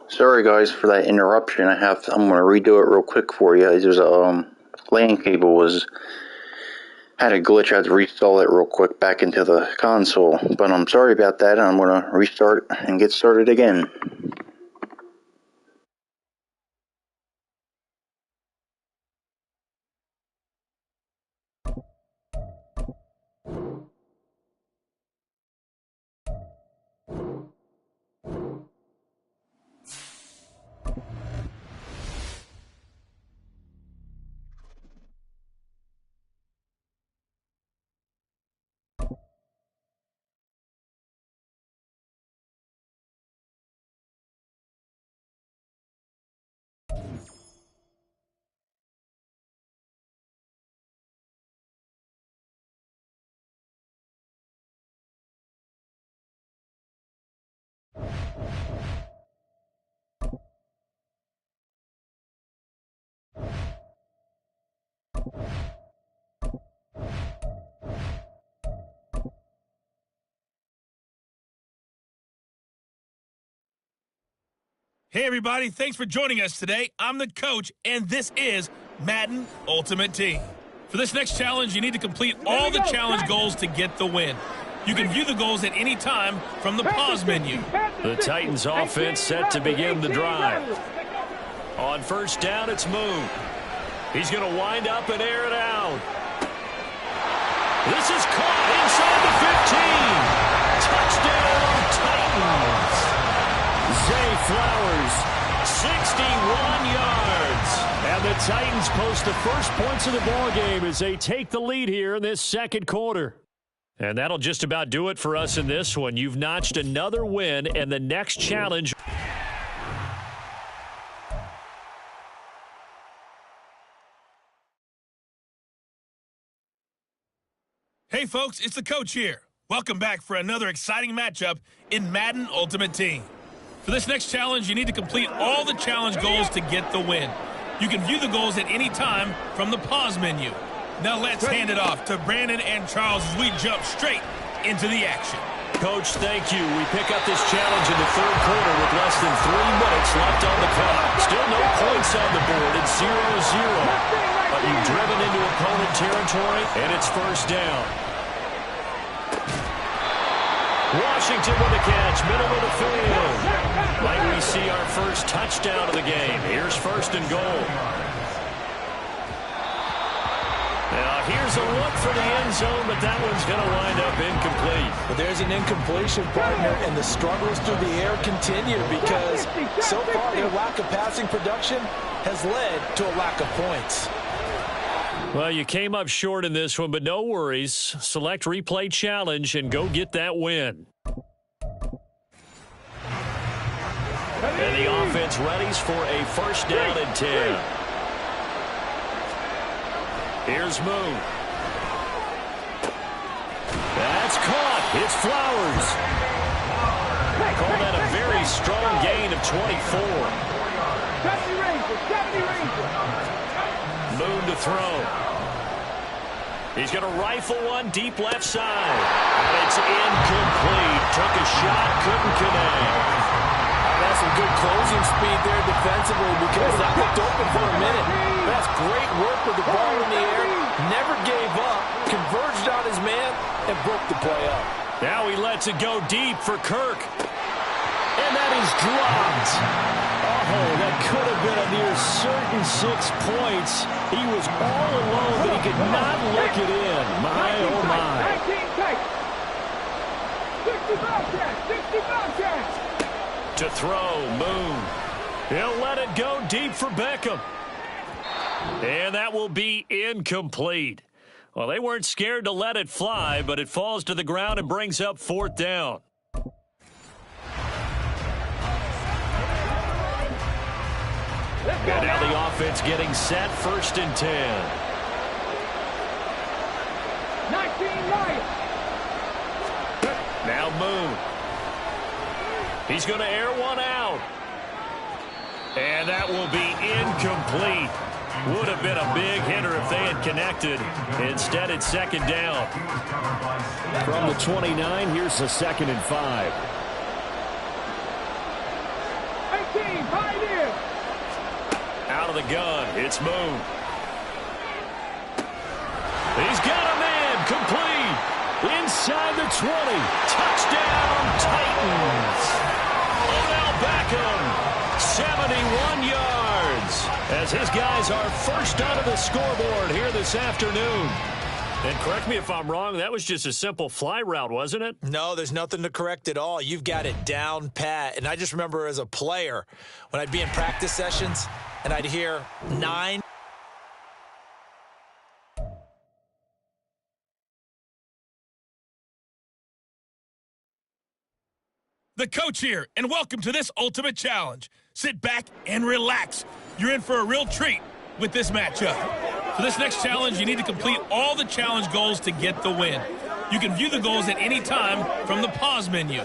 Sorry guys for that interruption. I'm gonna redo it real quick for you. There's a LAN cable had a glitch. I had to reinstall it real quick back into the console. But I'm sorry about that. I'm gonna restart and get started again. Hey everybody, thanks for joining us today. I'm the coach, and this is Madden Ultimate Team. For this next challenge, you need to complete all the challenge goals to get the win. You can view the goals at any time from the pause menu. The Titans offense set to begin the drive. On first down, it's Moon. He's going to wind up and air it out. This is caught inside the 15. Touchdown, Titans. Zay Flowers, 61 yards. And the Titans post the first points of the ballgame as they take the lead here in this second quarter. And that'll just about do it for us in this one. You've notched another win, and the next challenge. Hey folks, it's the coach here. Welcome back for another exciting matchup in Madden Ultimate Team. For this next challenge, you need to complete all the challenge goals to get the win. You can view the goals at any time from the pause menu. Now let's hand it off to Brandon and Charles as we jump straight into the action. Coach, thank you. We pick up this challenge in the third quarter with less than 3 minutes left on the clock. Still no points on the board. It's 0-0. But you've driven into opponent territory, and it's first down. Washington with the catch, middle of the field. Might we see our first touchdown of the game. Here's first and goal. Now here's a look for the end zone, but that one's going to wind up incomplete. But there's an incompletion, partner, and the struggles through the air continue because so far their lack of passing production has led to a lack of points. Well, you came up short in this one, but no worries. Select replay challenge and go get that win. And the offense readies for a first down and 10. Here's Moon. That's caught. It's Flowers. Call that a very strong gain of 24. Moon to throw. He's going to rifle one deep left side. And it's incomplete. Took a shot, couldn't connect. That's some good closing speed there defensively because that looked open for a minute. That's great work with the ball in the air. Never gave up. Converged on his man and broke the play up. Now he lets it go deep for Kirk. And that is dropped. Oh, that could have been a near certain 6 points. He was all alone, but he could not lick it in. My, oh, my. To throw, Moon. He'll let it go deep for Beckham. And that will be incomplete. Well, they weren't scared to let it fly, but it falls to the ground and brings up fourth down. And now the offense getting set, first and 10. 19 Lions. Now Moon. He's going to air one out. And that will be incomplete. Would have been a big hitter if they had connected. Instead, it's second down. From the 29, here's the 2nd and 5. pioneers. Out of the gun, it's Moon. He's got a man, complete. Inside the 20. Touchdown, Titans. Odell Beckham, 71 yards. As his guys are first onto the scoreboard here this afternoon. And correct me if I'm wrong, that was just a simple fly route, wasn't it? No, there's nothing to correct at all. You've got it down pat. And I just remember as a player, when I'd be in practice sessions and I'd hear 9. The coach here, and welcome to this Ultimate Challenge. Sit back and relax. You're in for a real treat with this matchup. For this next challenge, you need to complete all the challenge goals to get the win. You can view the goals at any time from the pause menu.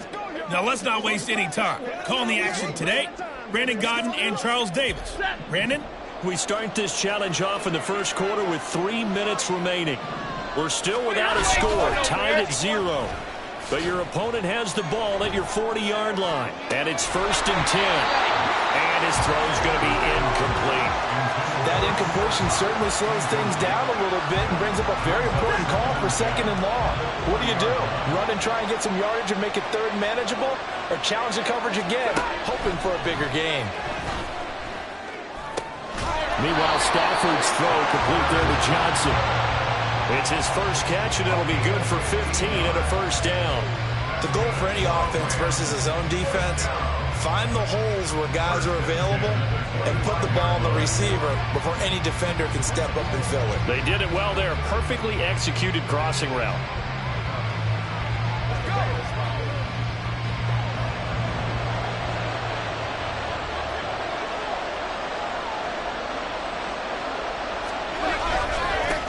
Now let's not waste any time. Calling the action today, Brandon Godden and Charles Davis. Brandon? We start this challenge off in the first quarter with 3 minutes remaining. We're still without a score, tied at 0. But your opponent has the ball at your 40-yard line. And it's 1st and 10. And his throw's going to be incomplete. That incompletion certainly slows things down a little bit and brings up a very important call for 2nd and long. What do? Run and try and get some yardage and make it 3rd manageable? Or challenge the coverage again, hoping for a bigger gain? Meanwhile, Stafford's throw complete there to Johnson. It's his first catch, and it'll be good for 15 and a 1st down. The goal for any offense versus a zone defense, find the holes where guys are available and put the ball on the receiver before any defender can step up and fill it. They did it well there. Perfectly executed crossing route.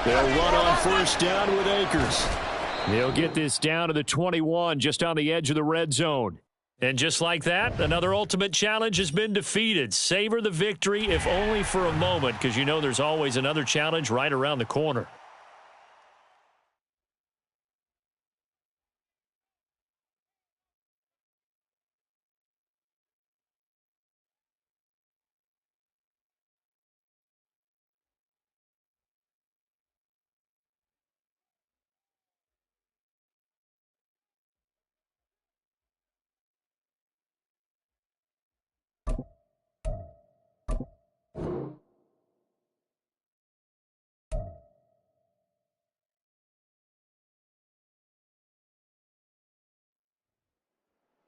They'll run on 1st down with Akers. They'll get this down to the 21, just on the edge of the red zone. And just like that, another Ultimate Challenge has been defeated. Savor the victory, if only for a moment, because you know there's always another challenge right around the corner.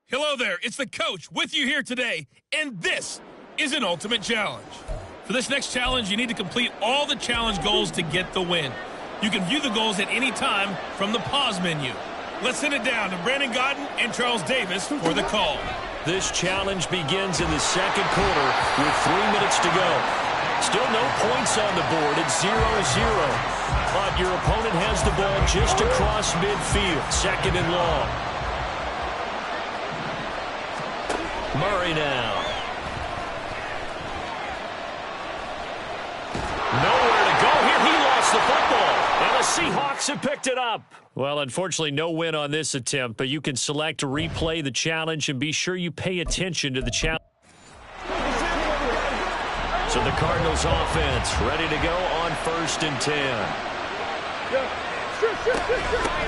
Hello there, it's the coach with you here today, and this is an Ultimate Challenge. For this next challenge, you need to complete all the challenge goals to get the win. You can view the goals at any time from the pause menu. Let's send it down to Brandon Godden and Charles Davis for the call. This challenge begins in the 2nd quarter with 3 minutes to go. Still no points on the board. It's 0-0. But your opponent has the ball just across midfield. 2nd and long. Murray now. Nowhere to go here. He lost the football. And the Seahawks have picked it up. Well, unfortunately, no win on this attempt, but you can select to replay the challenge and be sure you pay attention to the challenge. So the Cardinals offense ready to go on 1st and 10.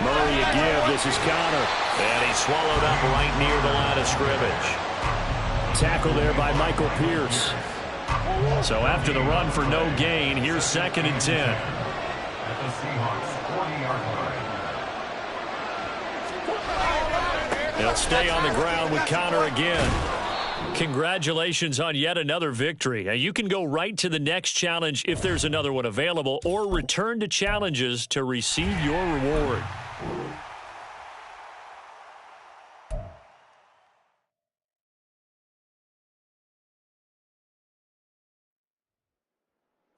Murray a give. This is Connor. And he's swallowed up right near the line of scrimmage. Tackle there by Michael Pierce. So after the run for no gain, here's 2nd and 10. They'll stay on the ground with Connor again. Congratulations on yet another victory. Now you can go right to the next challenge if there's another one available, or return to challenges to receive your reward.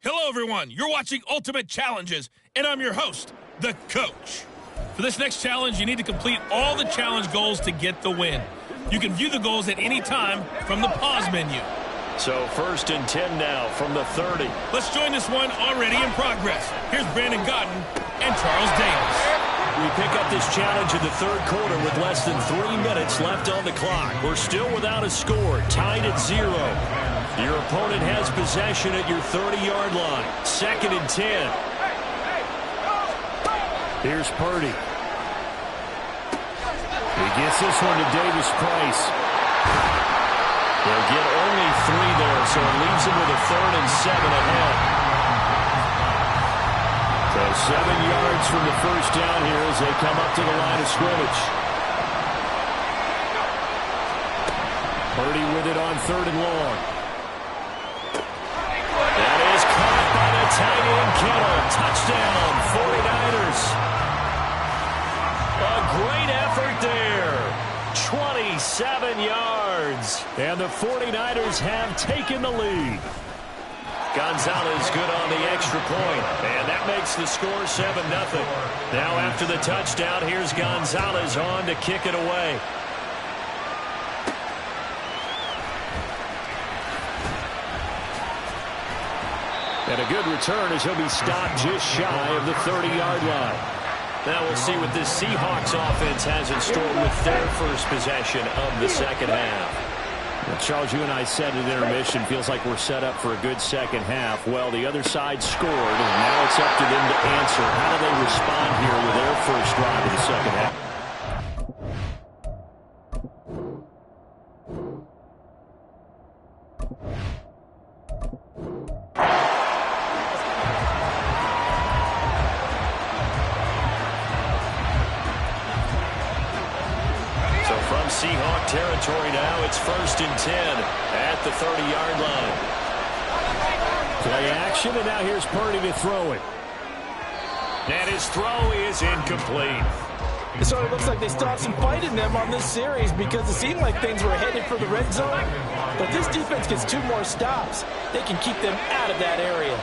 Hello, everyone. You're watching Ultimate Challenges, and I'm your host, the coach. For this next challenge, you need to complete all the challenge goals to get the win. You can view the goals at any time from the pause menu. So 1st and 10 now from the 30. Let's join this one already in progress. Here's Brandon Godden and Charles Davis. We pick up this challenge in the third quarter with less than 3 minutes left on the clock. We're still without a score, tied at 0. Your opponent has possession at your 30-yard line. 2nd and 10. Here's Purdy. He gets this one to Davis Price. They'll get only 3 there, so it leaves him with a 3rd and 7 ahead. So 7 yards from the first down here as they come up to the line of scrimmage. Purdy with it on 3rd and long. That is caught by the tight end Kittle. Touchdown, 49ers. A great effort there. 27 yards. And the 49ers have taken the lead. Gonzalez good on the extra point, and that makes the score 7-0. Now after the touchdown, here's Gonzalez on to kick it away. And a good return as he'll be stopped just shy of the 30-yard line. Now we'll see what this Seahawks offense has in store with their first possession of the second half. Well, Charles, you and I said at intermission, feels like we're set up for a good second half. Well, the other side scored, and now it's up to them to answer. How do they respond here with their first drive of the second half? Seahawk territory now. It's 1st and 10 at the 30-yard line. Play action, and now here's Purdy to throw it. And his throw is incomplete. It sort of looks like they stopped some fight in them on this series because it seemed like things were headed for the red zone. But this defense gets 2 more stops. They can keep them out of that area.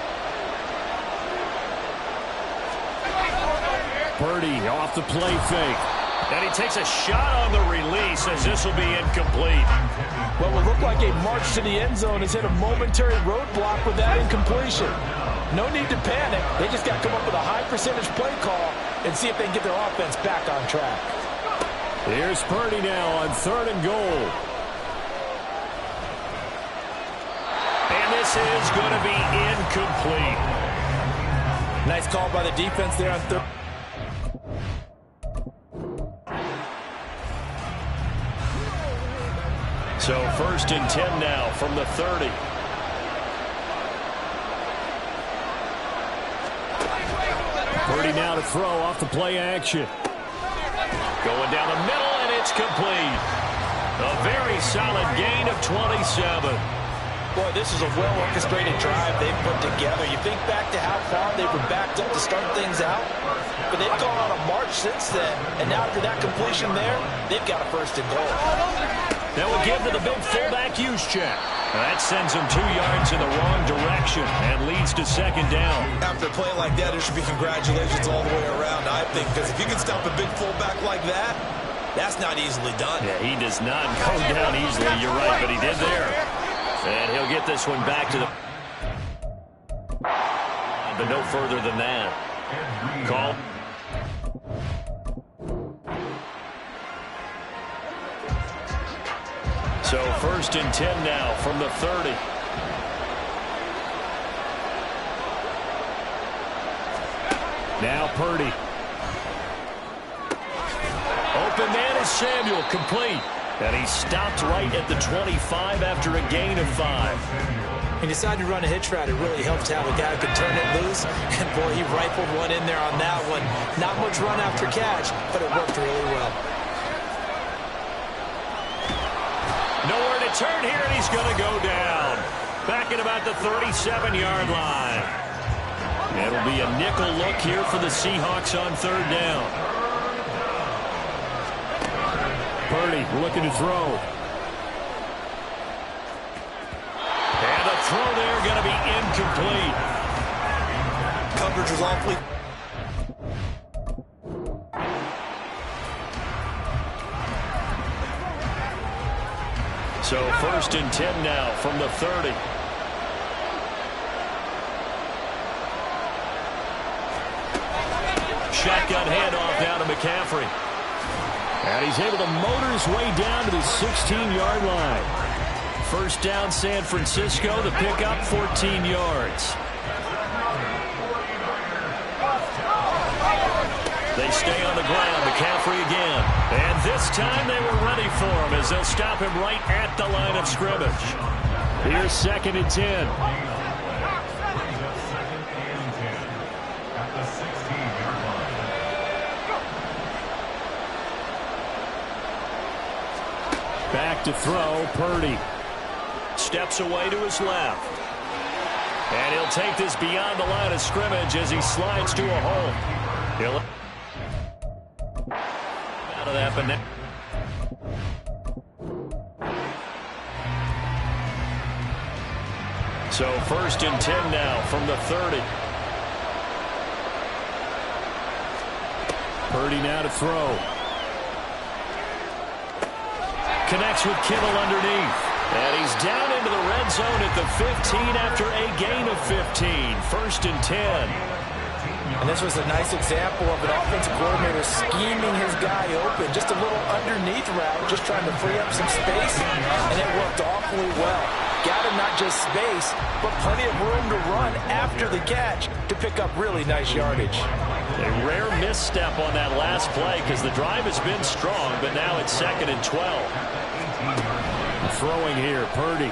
Purdy off the play fake. And he takes a shot on the release as this will be incomplete. What will look like a march to the end zone has hit a momentary roadblock with that incompletion. No need to panic. They just got to come up with a high percentage play call and see if they can get their offense back on track. Here's Purdy now on 3rd and goal. And this is going to be incomplete. Nice call by the defense there on 3rd. So 1st and 10 now from the 30. Purdy now to throw off the play action. Going down the middle, and it's complete. A very solid gain of 27. Boy, this is a well-orchestrated drive they've put together. You think back to how far they were backed up to start things out, but they've gone on a march since then, and now after that completion there, they've got a 1st and goal. That will give to the big fullback use check. That sends him 2 yards in the wrong direction and leads to 2nd down. After a play like that, there should be congratulations all the way around, I think, because if you can stop a big fullback like that, that's not easily done. Yeah, he does not go down easily. You're right, but he did there. And he'll get this one back to the... But no further than that. Call. So 1st and 10 now from the 30. Now Purdy. Open man is Samuel, complete. And he stopped right at the 25 after a gain of 5. He decided to run a hitch route. It really helped have a guy who could turn it loose. And, boy, he rifled one in there on that one. Not much run after catch, but it worked really well. Nowhere to turn here, and he's going to go down. Back at about the 37-yard line. It'll be a nickel look here for the Seahawks on 3rd down. Purdy looking to throw. And the throw there going to be incomplete. Coverage was awfully... So 1st and 10 now from the 30. Shotgun handoff down to McCaffrey. And he's able to motor his way down to the 16-yard line. First down, San Francisco. The pickup, 14 yards. They stay on the ground. McCaffrey again. And this time they were ready for him as they'll stop him right at the line of scrimmage. Here's 2nd and 10. Back to throw, Purdy. Steps away to his left. And he'll take this beyond the line of scrimmage as he slides to a hole. He'll out of that, but now so 1st and 10 now from the 30. Purdy now to throw. Connects with Kittle underneath. And he's down into the red zone at the 15 after a gain of 15. 1st and 10. And this was a nice example of an offensive coordinator scheming his guy open. Just a little underneath route, just trying to free up some space. And it worked awfully well. Got him not just space, but plenty of room to run after the catch to pick up really nice yardage. A rare misstep on that last play because the drive has been strong, but now it's 2nd and 12. Throwing here, Purdy.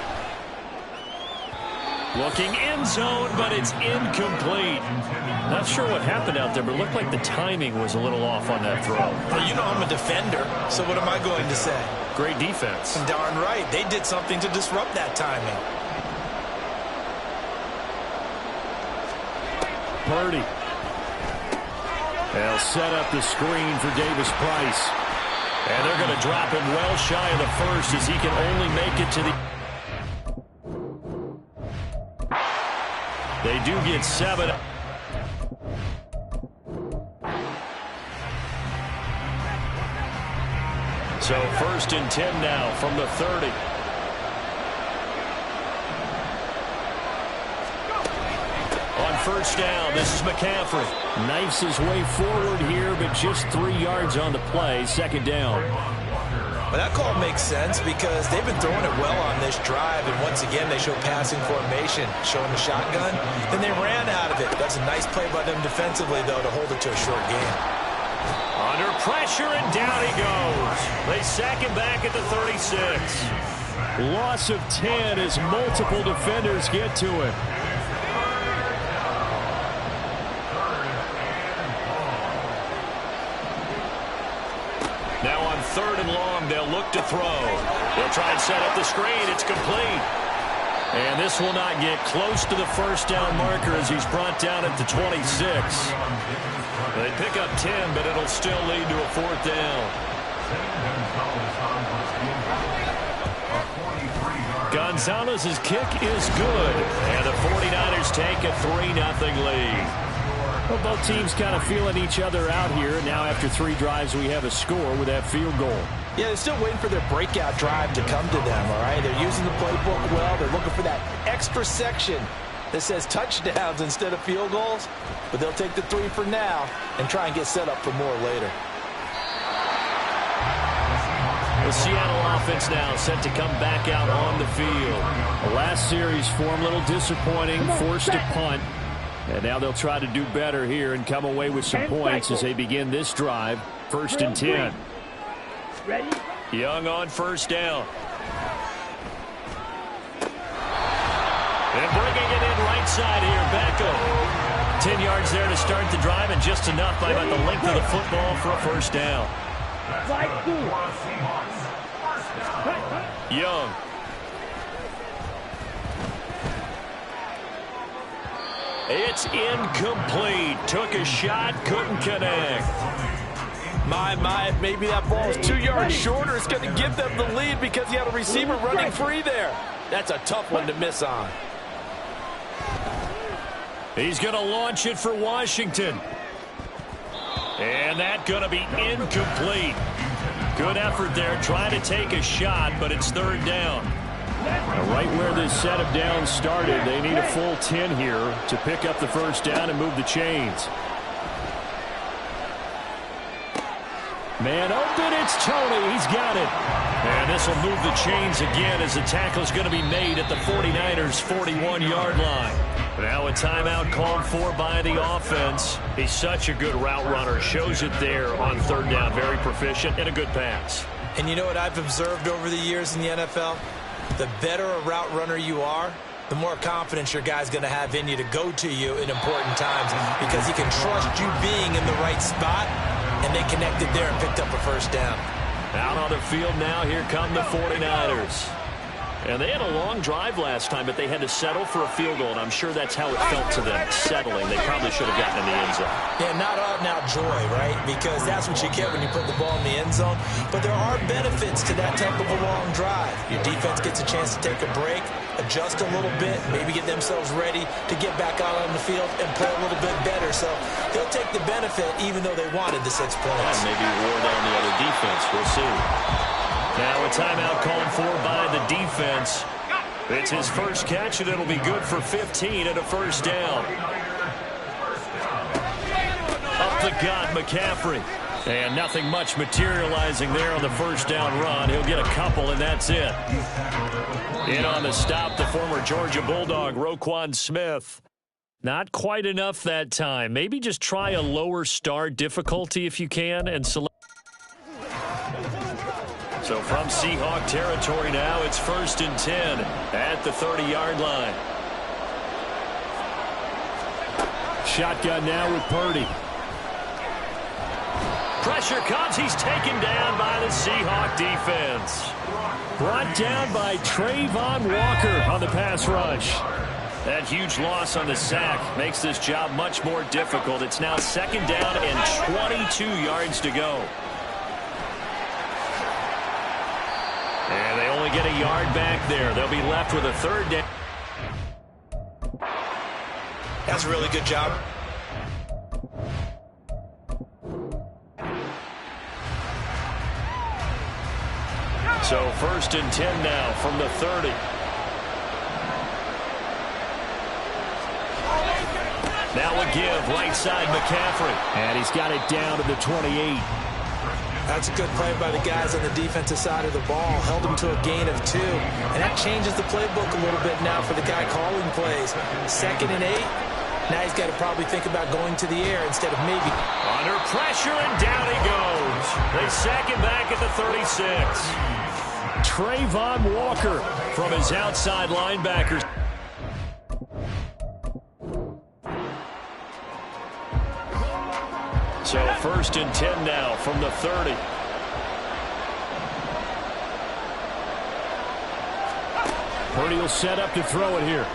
Looking end zone, but it's incomplete. Not sure what happened out there, but it looked like the timing was a little off on that throw. Well, you know I'm a defender, so what am I going to say? Great defense. Darn right. They did something to disrupt that timing. Purdy. They'll set up the screen for Davis Price. And they're going to drop him well shy of the first as he can only make it to the... They do get 7. So 1st and 10 now from the 30. On 1st down, this is McCaffrey. Knifes his way forward here, but just 3 yards on the play. 2nd down. But that call makes sense because they've been throwing it well on this drive, and once again they show passing formation, showing the shotgun. Then they ran out of it. That's a nice play by them defensively, though, to hold it to a short game. Under pressure, and down he goes. They sack him back at the 36. Loss of 10 as multiple defenders get to him. Now on 3rd and long, they'll look to throw. They'll try and set up the screen. It's complete. And this will not get close to the 1st down marker as he's brought down at the 26. They pick up 10, but it'll still lead to a 4th down. Gonzalez's kick is good. And the 49ers take a 3-0 lead. Well, both teams kind of feeling each other out here. Now after 3 drives, we have a score with that field goal. Yeah, they're still waiting for their breakout drive to come to them, all right? They're using the playbook well. They're looking for that extra section that says touchdowns instead of field goals. But they'll take the 3 for now and try and get set up for more later. The Seattle offense now set to come back out on the field. The last series form a little disappointing, forced to punt. And now they'll try to do better here and come away with some points as they begin this drive. 1st and 10. Ready? Young on 1st down. And bringing it in right side here, Beckham. 10 yards there to start the drive, and just enough by about the length of the football for a 1st down. Young. It's incomplete. Took a shot, couldn't connect. My, maybe that ball is 2 yards shorter. It's going to give them the lead because you have a receiver running free there. That's a tough one to miss on. He's going to launch it for Washington. And that's going to be incomplete. Good effort there, trying to take a shot, but it's 3rd down. Now, right where this set of downs started, they need a full 10 here to pick up the 1st down and move the chains. Man open, it's Tony. He's got it. And this will move the chains again as the tackle is going to be made at the 49ers' 41-yard line. Now a timeout called for by the offense. He's such a good route runner. Shows it there on third down. Very proficient and a good pass. And you know what I've observed over the years in the NFL? The better a route runner you are, the more confidence your guy's going to have in you to go to you in important times because he can trust you being in the right spot, and they connected there and picked up a first down. Out on the field now, here come the 49ers. And they had a long drive last time, but they had to settle for a field goal, and I'm sure that's how it felt to them, settling. They probably should have gotten in the end zone. Yeah, not out-and-out joy, right? Because that's what you get when you put the ball in the end zone. But there are benefits to that type of a long drive. Your defense gets a chance to take a break, adjust a little bit, maybe get themselves ready to get back out on the field and play a little bit better. So they'll take the benefit even though they wanted the 6 points. And maybe wore down the other defense. We'll see. Now a timeout called for by the defense. It's his first catch, and it'll be good for 15 and a first down. Up the gut, McCaffrey. And nothing much materializing there on the first down run. He'll get a couple, and that's it. In on the stop, the former Georgia Bulldog, Roquan Smith. Not quite enough that time. Maybe just try a lower star difficulty if you can and select. So from Seahawk territory now, it's 1st and 10 at the 30-yard line. Shotgun now with Purdy. Pressure comes. He's taken down by the Seahawk defense. Brought down by Trayvon Walker on the pass rush. That huge loss on the sack makes this job much more difficult. It's now 2nd down and 22 yards to go. And they only get a yard back there. They'll be left with a 3rd down. That's a really good job. So 1st and 10 now from the 30. Now a give, right side McCaffrey. And he's got it down to the 28. That's a good play by the guys on the defensive side of the ball. Held them to a gain of 2. And that changes the playbook a little bit now for the guy calling plays. 2nd and 8. Now he's got to probably think about going to the air instead of maybe. Under pressure, and down he goes. They sack him back at the 36. Trayvon Walker from his outside linebackers. So 1st and 10 now from the 30. Purdy will set up to throw it here.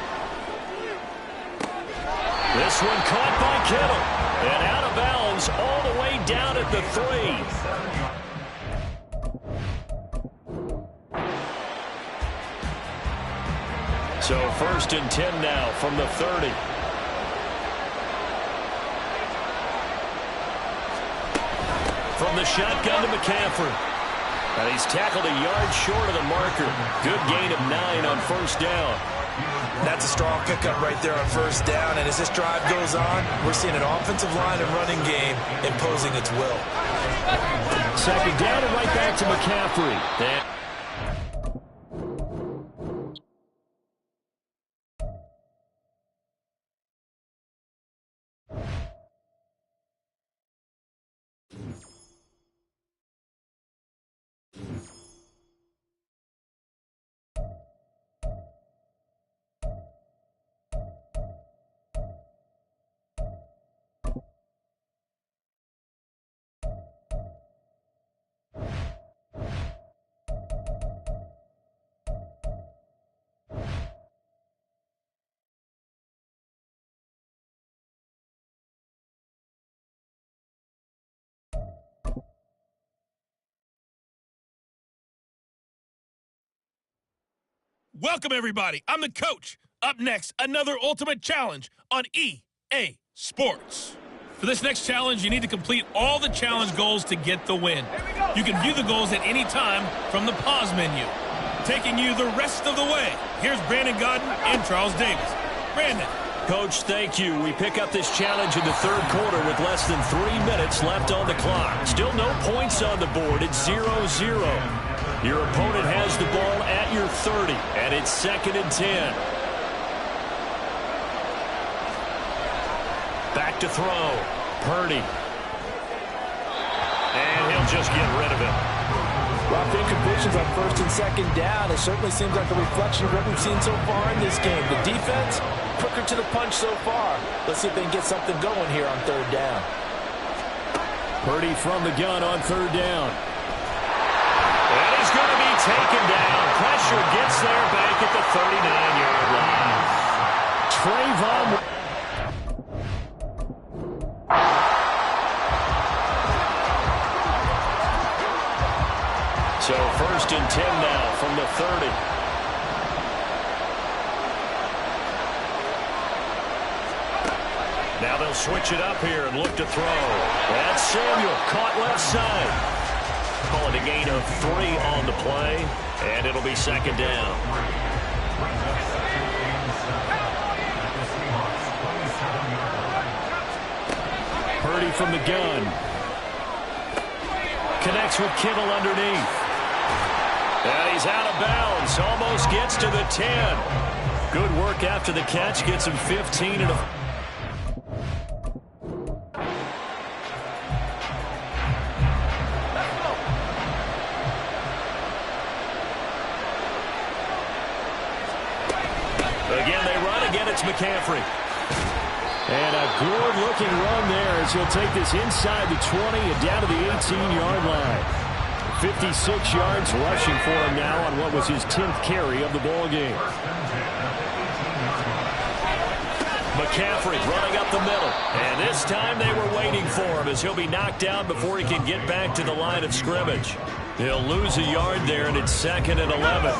This one caught by Kittle. And out of bounds all the way down at the 3. So 1st and 10 now from the 30. From the shotgun to McCaffrey. And he's tackled a yard short of the marker. Good gain of 9 on 1st down. That's a strong pickup right there on 1st down. And as this drive goes on, we're seeing an offensive line and running game imposing its will. 2nd down and right back to McCaffrey. Welcome, everybody. I'm the coach. Up next, another ultimate challenge on EA Sports. For this next challenge, you need to complete all the challenge goals to get the win. You can view the goals at any time from the pause menu. Taking you the rest of the way, here's Brandon Godden and Charles Davis. Brandon. Coach, thank you. We pick up this challenge in the third quarter with less than 3 minutes left on the clock. Still no points on the board. It's 0-0. Your opponent has the ball at your 30, and it's 2nd and 10. Back to throw. Purdy. And he'll just get rid of it. Rough incompletions on 1st and 2nd down. It certainly seems like a reflection of what we've seen so far in this game. The defense, quicker to the punch so far. Let's see if they can get something going here on 3rd down. Purdy from the gun on 3rd down. And he's going to be taken down. Pressure gets there back at the 39-yard line. Trayvon. So 1st and 10 now from the 30. Now they'll switch it up here and look to throw. That's Samuel, caught left side. Call it a gain of 3 on the play, and it'll be 2nd down. Purdy from the gun. Connects with Kittle underneath. And he's out of bounds. Almost gets to the 10. Good work after the catch. Gets him 15 and a... Again, they run. Again, it's McCaffrey. And a good-looking run there as he'll take this inside the 20 and down to the 18-yard line. 56 yards rushing for him now on what was his 10th carry of the ball game. McCaffrey running up the middle. And this time they were waiting for him as he'll be knocked down before he can get back to the line of scrimmage. He'll lose a yard there, and it's 2nd and 11.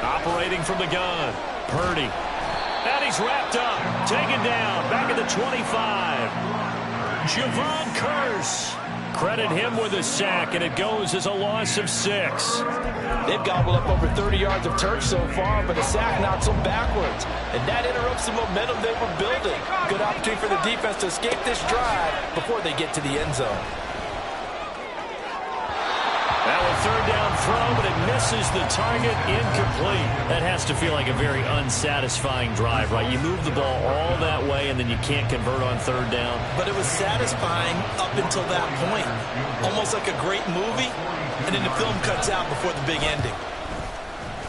Operating from the gun, Purdy. And he's wrapped up, taken down, back at the 25. Javon Curse. Credit him with a sack, and it goes as a loss of 6. They've gobbled up over 30 yards of turf so far, but a sack knocks them backwards. And that interrupts the momentum they were building. Good opportunity for the defense to escape this drive before they get to the end zone. Now a 3rd down throw, but it misses the target, incomplete. That has to feel like a very unsatisfying drive, right? You move the ball all that way, and then you can't convert on 3rd down. But it was satisfying up until that point. Almost like a great movie, and then the film cuts out before the big ending.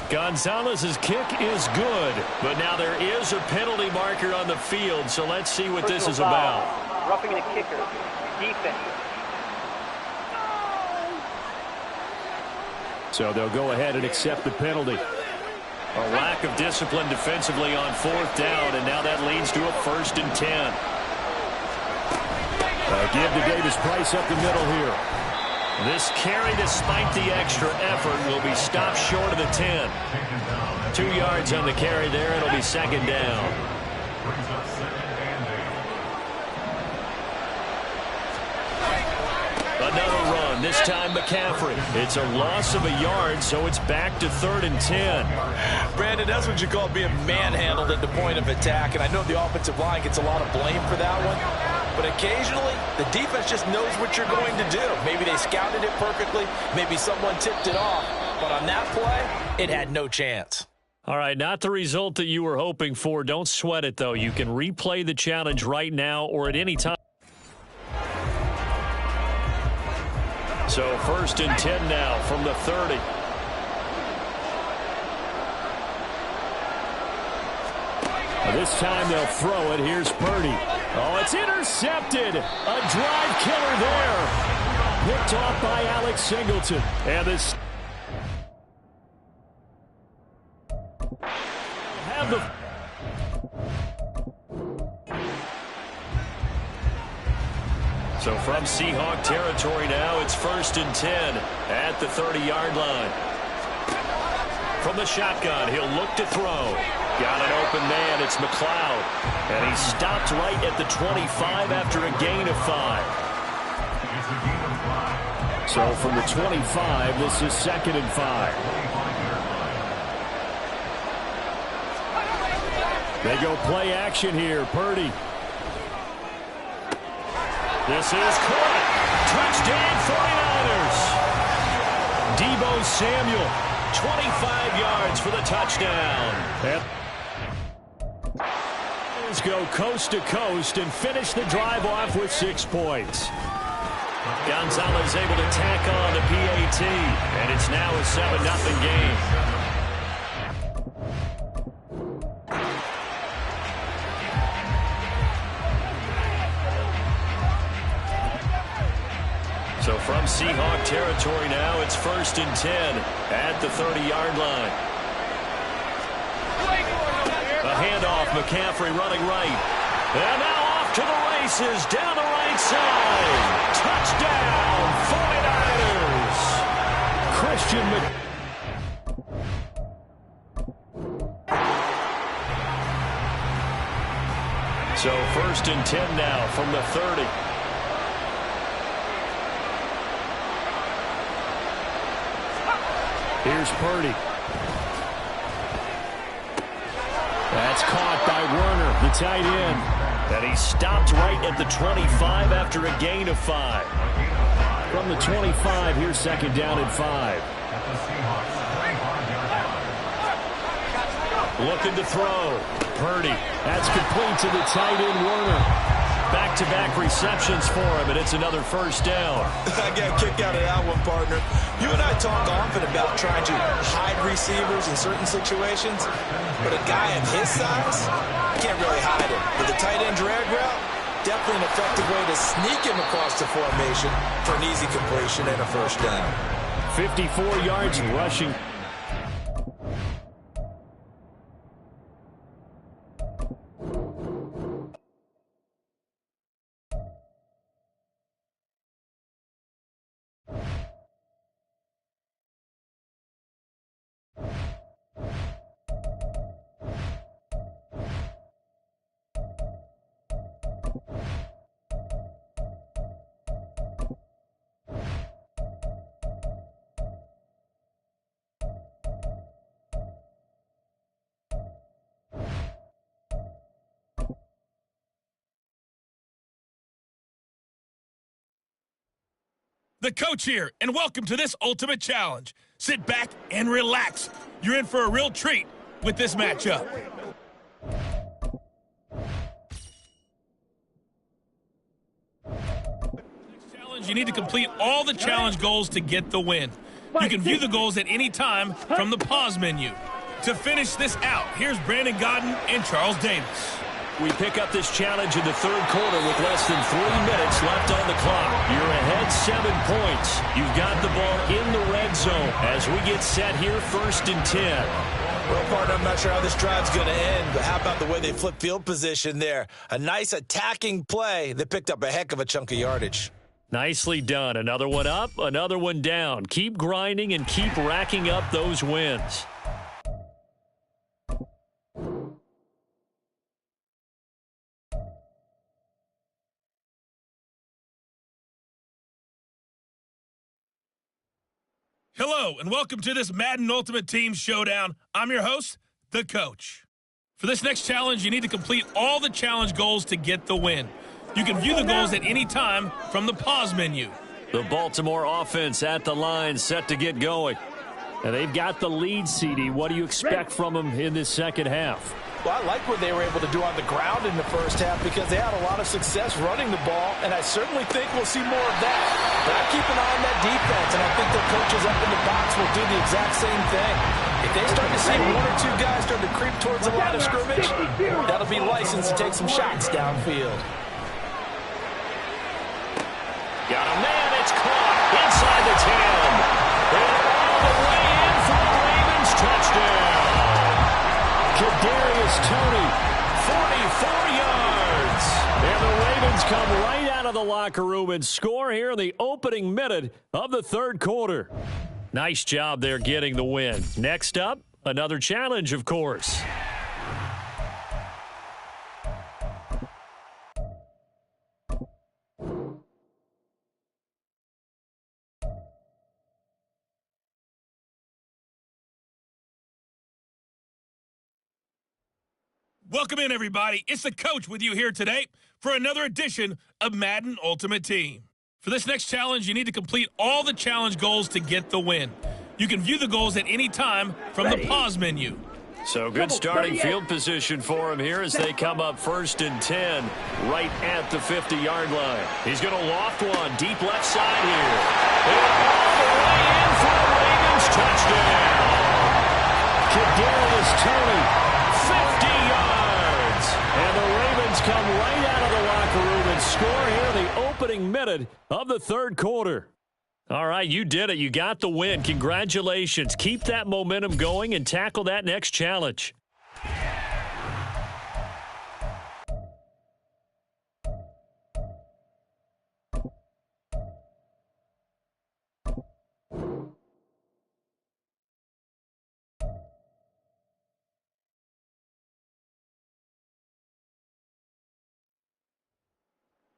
Gonzalez's kick is good, but now there is a penalty marker on the field, so let's see what this is about. Roughing the kicker, defense. So they'll go ahead and accept the penalty. A lack of discipline defensively on 4th down, and now that leads to a 1st and 10. Give to Davis Price up the middle here. This carry, despite the extra effort, will be stopped short of the 10. 2 yards on the carry there. It'll be 2nd down. Another run, this time McCaffrey. It's a loss of a yard, so it's back to 3rd and 10. Brandon, that's what you call being manhandled at the point of attack, and I know the offensive line gets a lot of blame for that one, but occasionally the defense just knows what you're going to do. Maybe they scouted it perfectly, maybe someone tipped it off, but on that play, it had no chance. All right, not the result that you were hoping for. Don't sweat it, though. You can replay the challenge right now or at any time. So 1st and 10 now from the 30. This time they'll throw it. Here's Purdy. Oh, it's intercepted. A drive killer there. Picked off by Alex Singleton. And this have the... So from Seahawk territory now, it's 1st and 10 at the 30-yard line. From the shotgun, he'll look to throw. Got an open man, it's McLeod. And he stopped right at the 25 after a gain of 5. So from the 25, this is 2nd and 5. They go play action here. Purdy. This is caught. Touchdown 49ers. Deebo Samuel, 25 yards for the touchdown. Let's go coast to coast and finish the drive off with 6 points. Gonzalez able to tack on the PAT, and it's now a 7-0 game. So from Seahawk territory now, it's 1st and 10 at the 30-yard line. A handoff, McCaffrey running right. And now off to the races, down the right side. Touchdown, 49ers. Christian So 1st and 10 now from the 30. Here's Purdy. That's caught by Werner, the tight end. And he stopped right at the 25 after a gain of 5. From the 25, here's 2nd down and 5. Looking to throw. Purdy. That's complete to the tight end, Werner. Back-to-back receptions for him, and it's another 1st down. I got a kick out of that one, partner. You and I talk often about trying to hide receivers in certain situations, but a guy of his size, can't really hide him. With the tight end drag route, definitely an effective way to sneak him across the formation for an easy completion and a 1st down. 54 yards rushing. The coach here, and welcome to this ultimate challenge. Sit back and relax. You're in for a real treat with this matchup. Next challenge, you need to complete all the challenge goals to get the win. You can view the goals at any time from the pause menu. To finish this out, here's Brandon Godden and Charles Davis. We pick up this challenge in the 3rd quarter with less than 3 minutes left on the clock. You're ahead 7 points. You've got the ball in the red zone as we get set here 1st and 10. Well, partner, I'm not sure how this drive's going to end, but how about the way they flip field position there? A nice attacking play that picked up a heck of a chunk of yardage. Nicely done. Another one up, another one down. Keep grinding and keep racking up those wins. Hello, and welcome to this Madden Ultimate Team Showdown. I'm your host, the coach. For this next challenge, you need to complete all the challenge goals to get the win. You can view the goals at any time from the pause menu. The Baltimore offense at the line, set to get going. And they've got the lead, CD. What do you expect from them in this 2nd half? Well, I like what they were able to do on the ground in the 1st half because they had a lot of success running the ball, and I certainly think we'll see more of that. But I keep an eye on that defense, and I think their coaches up in the box will do the exact same thing. If they start to see 1 or 2 guys start to creep towards the line of scrimmage, that'll be licensed to take some shots downfield. Got a man, it's caught inside the 10. And all the way in for the Ravens touchdown. Kadarius Toney, 44 yards. And the Ravens come right out of the locker room and score here in the opening minute of the 3rd quarter. Nice job there getting the win. Next up, another challenge, of course. Welcome in, everybody. It's the coach with you here today for another edition of Madden Ultimate Team. For this next challenge, you need to complete all the challenge goals to get the win. You can view the goals at any time from the pause menu. So good starting field position for him here as they come up 1st and 10 right at the 50-yard line. He's going to loft one deep left side here. And all the way in for the Ravens touchdown. Kadarius Toney, 50 yards. And the Ravens come right out of the locker room and score here in the opening minute of the third quarter. All right, you did it. You got the win. Congratulations. Keep that momentum going and tackle that next challenge.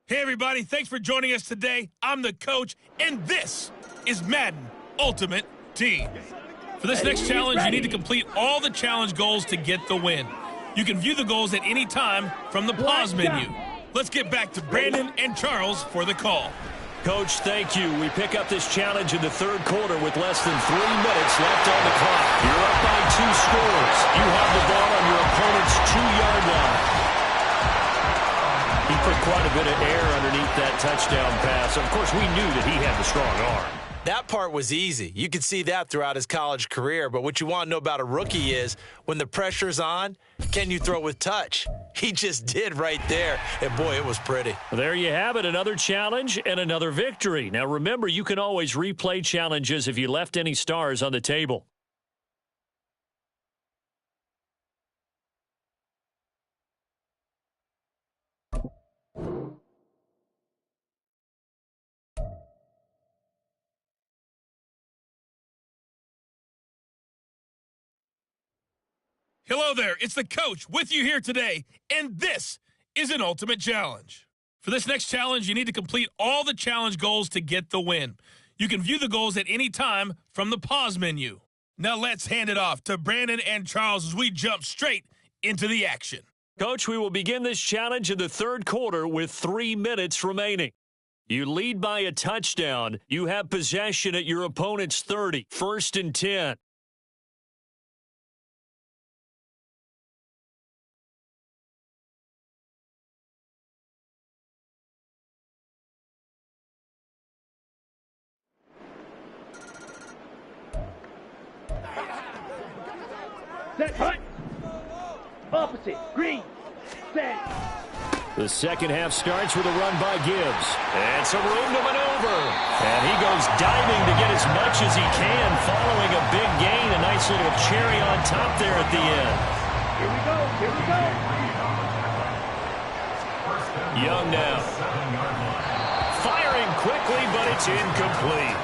Hey, everybody. Thanks for joining us today. I'm the coach, and this is Madden Ultimate Team. For this next challenge, you need to complete all the challenge goals to get the win. You can view the goals at any time from the pause menu. Let's get back to Brandon and Charles for the call. Coach, thank you. We pick up this challenge in the third quarter with less than 3 minutes left on the clock. You're up by 2 scores. You have the ball on your opponent's 2-yard line. He put quite a bit of air underneath that touchdown pass. Of course, we knew that he had the strong arm. That part was easy. You could see that throughout his college career. But what you want to know about a rookie is when the pressure's on, can you throw with touch? He just did right there. And, boy, it was pretty. There you have it, another challenge and another victory. Now, remember, you can always replay challenges if you left any stars on the table. Hello there, it's the coach with you here today, and this is an ultimate challenge. For this next challenge, you need to complete all the challenge goals to get the win. You can view the goals at any time from the pause menu. Now let's hand it off to Brandon and Charles as we jump straight into the action. Coach, we will begin this challenge in the third quarter with 3 minutes remaining. You lead by a touchdown. You have possession at your opponent's 30, 1st and 10. Set, hut. Opposite, green, set. The second half starts with a run by Gibbs. And some room to maneuver. And he goes diving to get as much as he can, following a big gain. A nice little cherry on top there at the end. Here we go, here we go. Young now. Firing quickly, but it's incomplete.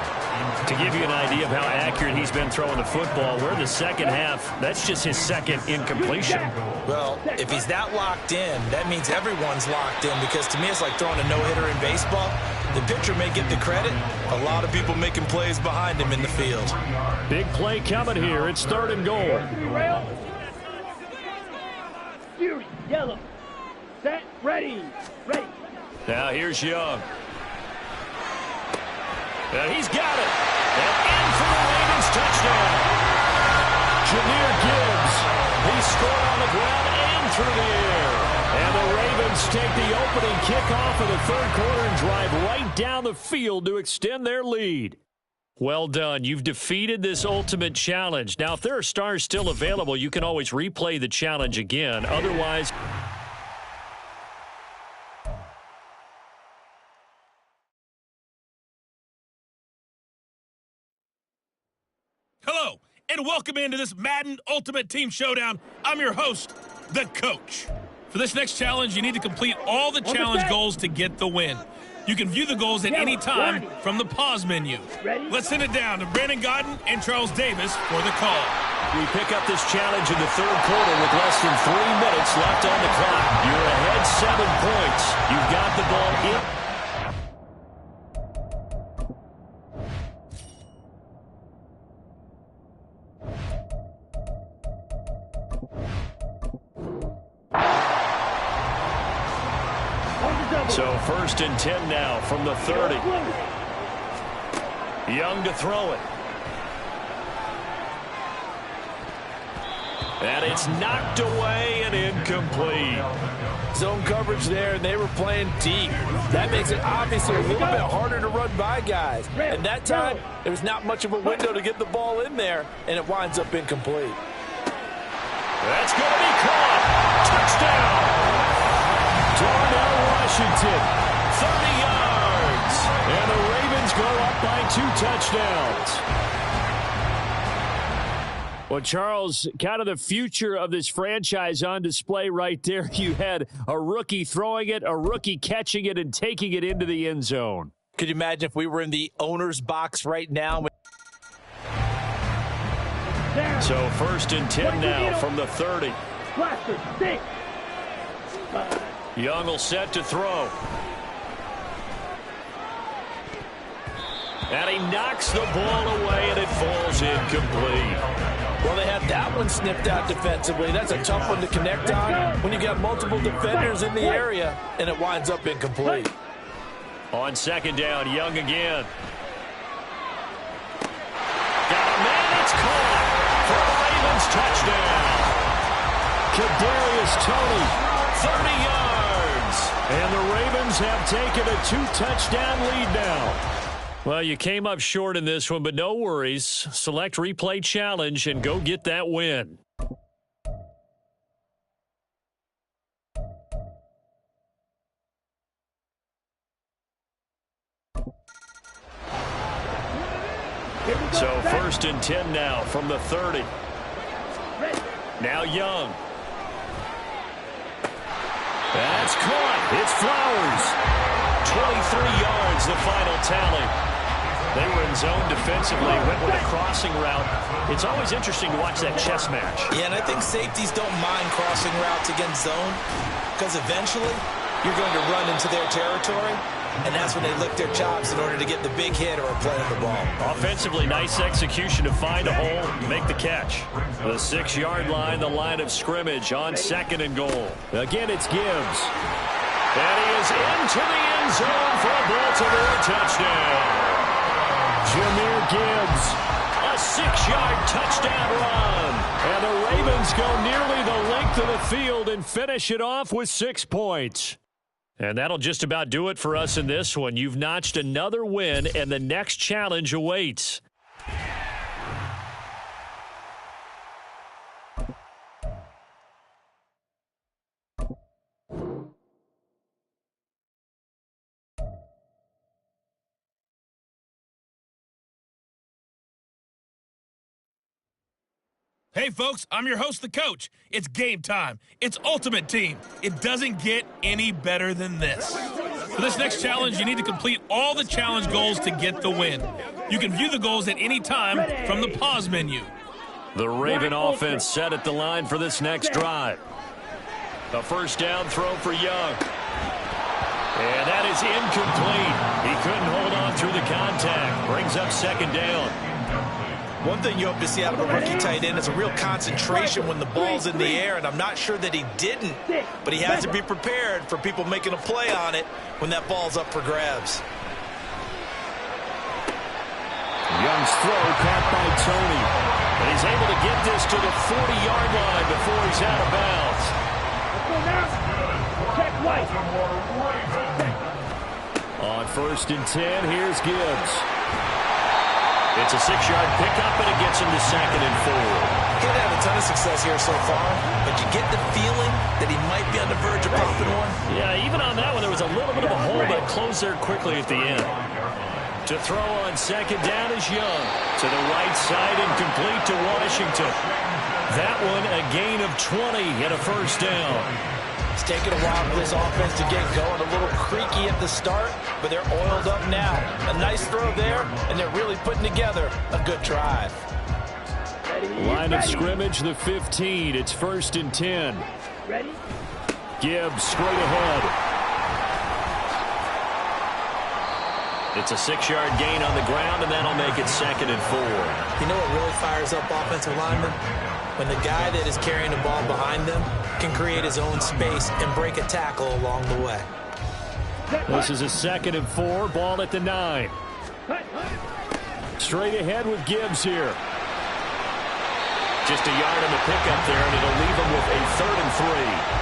To give you an idea of how accurate he's been throwing the football, we're in the second half. That's just his second incompletion. Well, if he's that locked in, that means everyone's locked in, because to me it's like throwing a no-hitter in baseball. The pitcher may get the credit. A lot of people making plays behind him in the field. Big play coming here. It's 3rd and goal. Fury, yellow. Set, ready, ready. Now here's Young. And he's got it. And in for the Ravens touchdown. Jahmyr Gibbs. He scored on the ground and through the air. And the Ravens take the opening kickoff of the third quarter and drive right down the field to extend their lead. Well done. You've defeated this ultimate challenge. Now, if there are stars still available, you can always replay the challenge again. Otherwise... Hello, and welcome into this Madden Ultimate Team Showdown. I'm your host, the coach. For this next challenge, you need to complete all the challenge goals to get the win. You can view the goals at any time from the pause menu. Let's send it down to Brandon Godden and Charles Davis for the call. We pick up this challenge in the third quarter with less than 3 minutes left on the clock. You're ahead 7 points. You've got the ball in. So 1st and 10 now from the 30. Young to throw it. And it's knocked away and incomplete. Zone coverage there, and they were playing deep. That makes it obviously a little bit harder to run by guys. And that time, there was not much of a window to get the ball in there, and it winds up incomplete. That's going to be caught. Touchdown. Darnell Washington, 30 yards. And the Ravens go up by 2 touchdowns. Well, Charles, kind of the future of this franchise on display right there. You had a rookie throwing it, a rookie catching it, and taking it into the end zone. Could you imagine if we were in the owner's box right now? So 1st and 10 now from the 30. Young will set to throw. And he knocks the ball away, and it falls incomplete. Well, they had that one snipped out defensively. That's a tough one to connect on when you got multiple defenders in the area, and it winds up incomplete. On 2nd down, Young again. Got a man, it's caught for a Ravens touchdown. Kadarius Toney, 30 yards. And the Ravens have taken a 2-touchdown lead now. Well, you came up short in this one, but no worries. Select replay challenge and go get that win. So 1st and 10 now from the 30. Now Young. That's caught. It's Flowers. 23 yards, the final tally. They were in zone defensively, went with a crossing route. It's always interesting to watch that chess match. Yeah, and I think safeties don't mind crossing routes against zone because eventually you're going to run into their territory, and that's when they lick their chops in order to get the big hit or a play on the ball. Offensively, nice execution to find a hole, make the catch. The 6-yard line, the line of scrimmage on 2nd and goal. Again, it's Gibbs. And he is into the end zone for a Baltimore touchdown. Jahmyr Gibbs, a 6-yard touchdown run. And the Ravens go nearly the length of the field and finish it off with 6 points. And that'll just about do it for us in this one. You've notched another win, and the next challenge awaits. Hey, folks, I'm your host, the coach. It's game time. It's Ultimate Team. It doesn't get any better than this. For this next challenge, you need to complete all the challenge goals to get the win. You can view the goals at any time from the pause menu. The Raven offense set at the line for this next drive. A 1st down throw for Young. And that is incomplete. He couldn't hold on through the contact. Brings up 2nd down. One thing you hope to see out of a rookie tight end is a real concentration when the ball's in the air, and I'm not sure that he didn't, but he has to be prepared for people making a play on it when that ball's up for grabs. Young's throw caught by Toney. And he's able to get this to the 40-yard line before he's out of bounds. Check White. On 1st and 10, here's Gibbs. It's a 6-yard pickup, and it gets him to 2nd and 4. He hasn't had a ton of success here so far, but you get the feeling that he might be on the verge of popping one. Yeah, even on that one, there was a little bit of a hole, but it closed there quickly at the end. To throw on 2nd down is Young. To the right side and complete to Washington. That one a gain of 20 and a 1st down. It's taken a while for this offense to get going. A little creaky at the start, but they're oiled up now. A nice throw there, and they're really putting together a good drive. Line of scrimmage, the 15. It's 1st and 10. Ready? Gibbs straight ahead. It's a 6-yard gain on the ground, and that'll make it 2nd and 4. You know what really fires up offensive linemen? When the guy that is carrying the ball behind them can create his own space and break a tackle along the way. This is a 2nd and 4, ball at the 9. Straight ahead with Gibbs here. Just a yard on the pickup there, and it'll leave them with a 3rd and 3.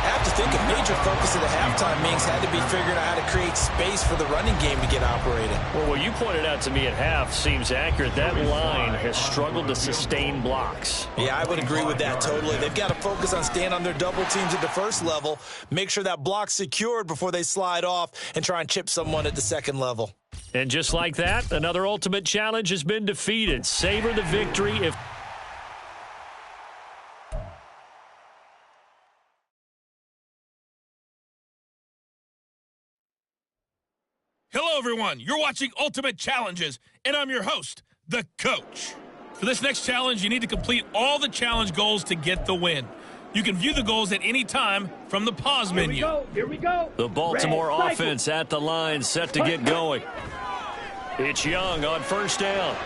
I have to think a major focus of the halftime meetings had to be figuring out how to create space for the running game to get operated. Well, what you pointed out to me at half seems accurate. That line has struggled to sustain blocks. Yeah, I would agree with that totally. They've got to focus on staying on their double teams at the first level, make sure that block's secured before they slide off, and try and chip someone at the second level. And just like that, another ultimate challenge has been defeated. Savor the victory if... Hello, everyone. You're watching Ultimate Challenges, and I'm your host, the Coach. For this next challenge, you need to complete all the challenge goals to get the win. You can view the goals at any time from the pause menu. Here we go. The Baltimore Red offense at the line, set to get going. It's Young on 1st down.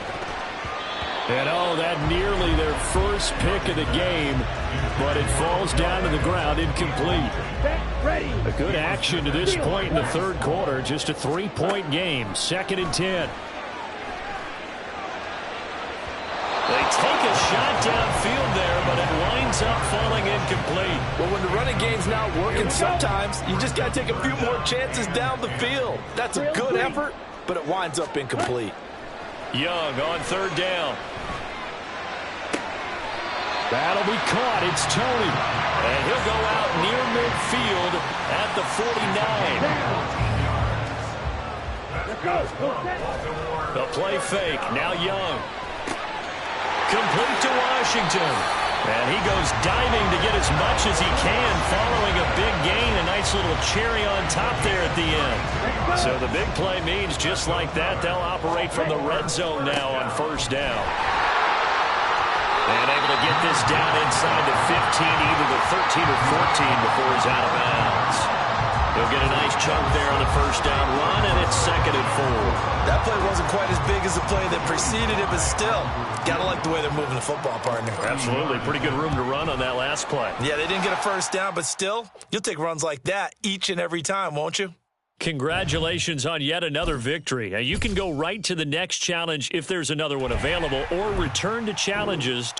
And oh, that nearly their first pick of the game, but it falls down to the ground incomplete. Ready. A good action to this point in the 3rd quarter, just a 3-point game, 2nd and 10. They take a shot downfield there, but it winds up falling incomplete. Well, when the running game's not working, sometimes you just got to take a few more chances down the field. That's a good effort, but it winds up incomplete. Young on 3rd down. That'll be caught. It's Tony. And he'll go out near midfield at the 49. The play fake. Now Young. Complete to Washington. And he goes diving to get as much as he can, following a big gain. A nice little cherry on top there at the end. So the big play means just like that, they'll operate from the red zone now on 1st down. And able to get this down inside the 15, either the 13 or 14 before he's out of bounds. He'll get a nice chunk there on the 1st down run, and it's 2nd and 4. That play wasn't quite as big as the play that preceded it, but still, got to like the way they're moving the football, partner. Absolutely. Pretty good room to run on that last play. Yeah, they didn't get a 1st down, but still, you'll take runs like that each and every time, won't you? Congratulations on yet another victory. Now, you can go right to the next challenge if there's another one available, or return to challenges.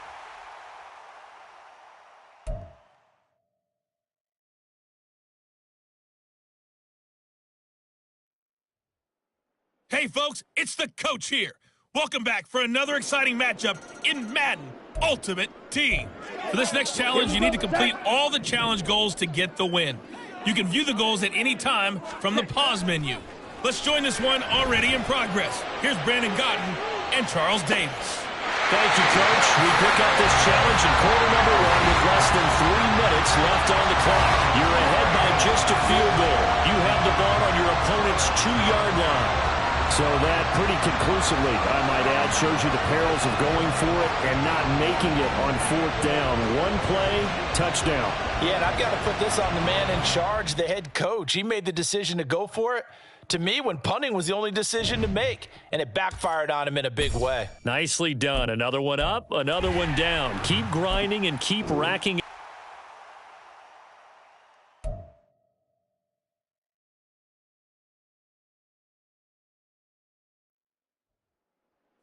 Hey, folks, it's the Coach here. Welcome back for another exciting matchup in Madden Ultimate Team. For this next challenge, you need to complete all the challenge goals to get the win. You can view the goals at any time from the pause menu. Let's join this one already in progress. Here's Brandon Godden and Charles Davis. Thank you, Coach. We pick up this challenge in quarter number 1 with less than 3 minutes left on the clock. You're ahead by just a field goal. You have the ball on your opponent's 2-yard line. So that pretty conclusively, I might add, shows you the perils of going for it and not making it on 4th down. One play, touchdown. Yeah, and I've got to put this on the man in charge, the head coach. He made the decision to go for it. To me, when punting was the only decision to make, and it backfired on him in a big way. Nicely done. Another one up, another one down. Keep grinding and keep racking.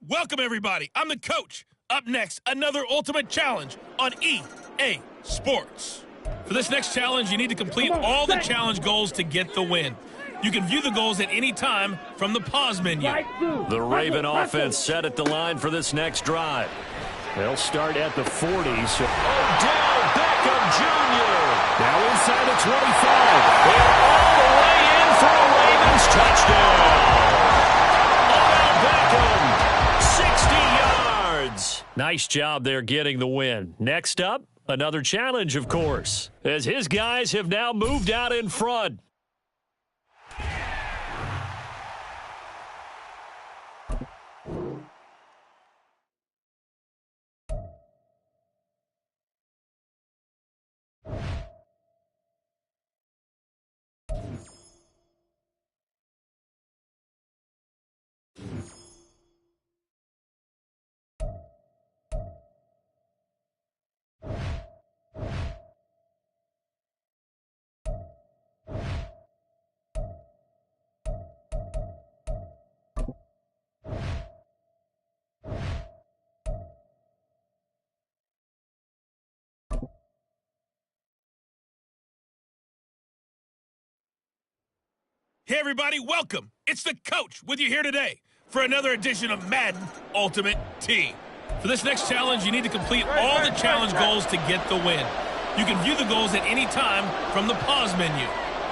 Welcome, everybody. I'm the Coach. Up next, another Ultimate Challenge on EA Sports. For this next challenge, you need to complete all the challenge goals to get the win. You can view the goals at any time from the pause menu. The Raven offense set at the line for this next drive. They'll start at the 40s. Odell Beckham Jr. Now inside the 25. They're all the way in for a Ravens touchdown. Odell Beckham, 60 yards. Nice job there getting the win. Next up, another challenge, of course, as his guys have now moved out in front. Hey everybody, welcome. It's the coach with you here today for another edition of Madden Ultimate Team. For this next challenge, you need to complete all the challenge goals to get the win. You can view the goals at any time from the pause menu.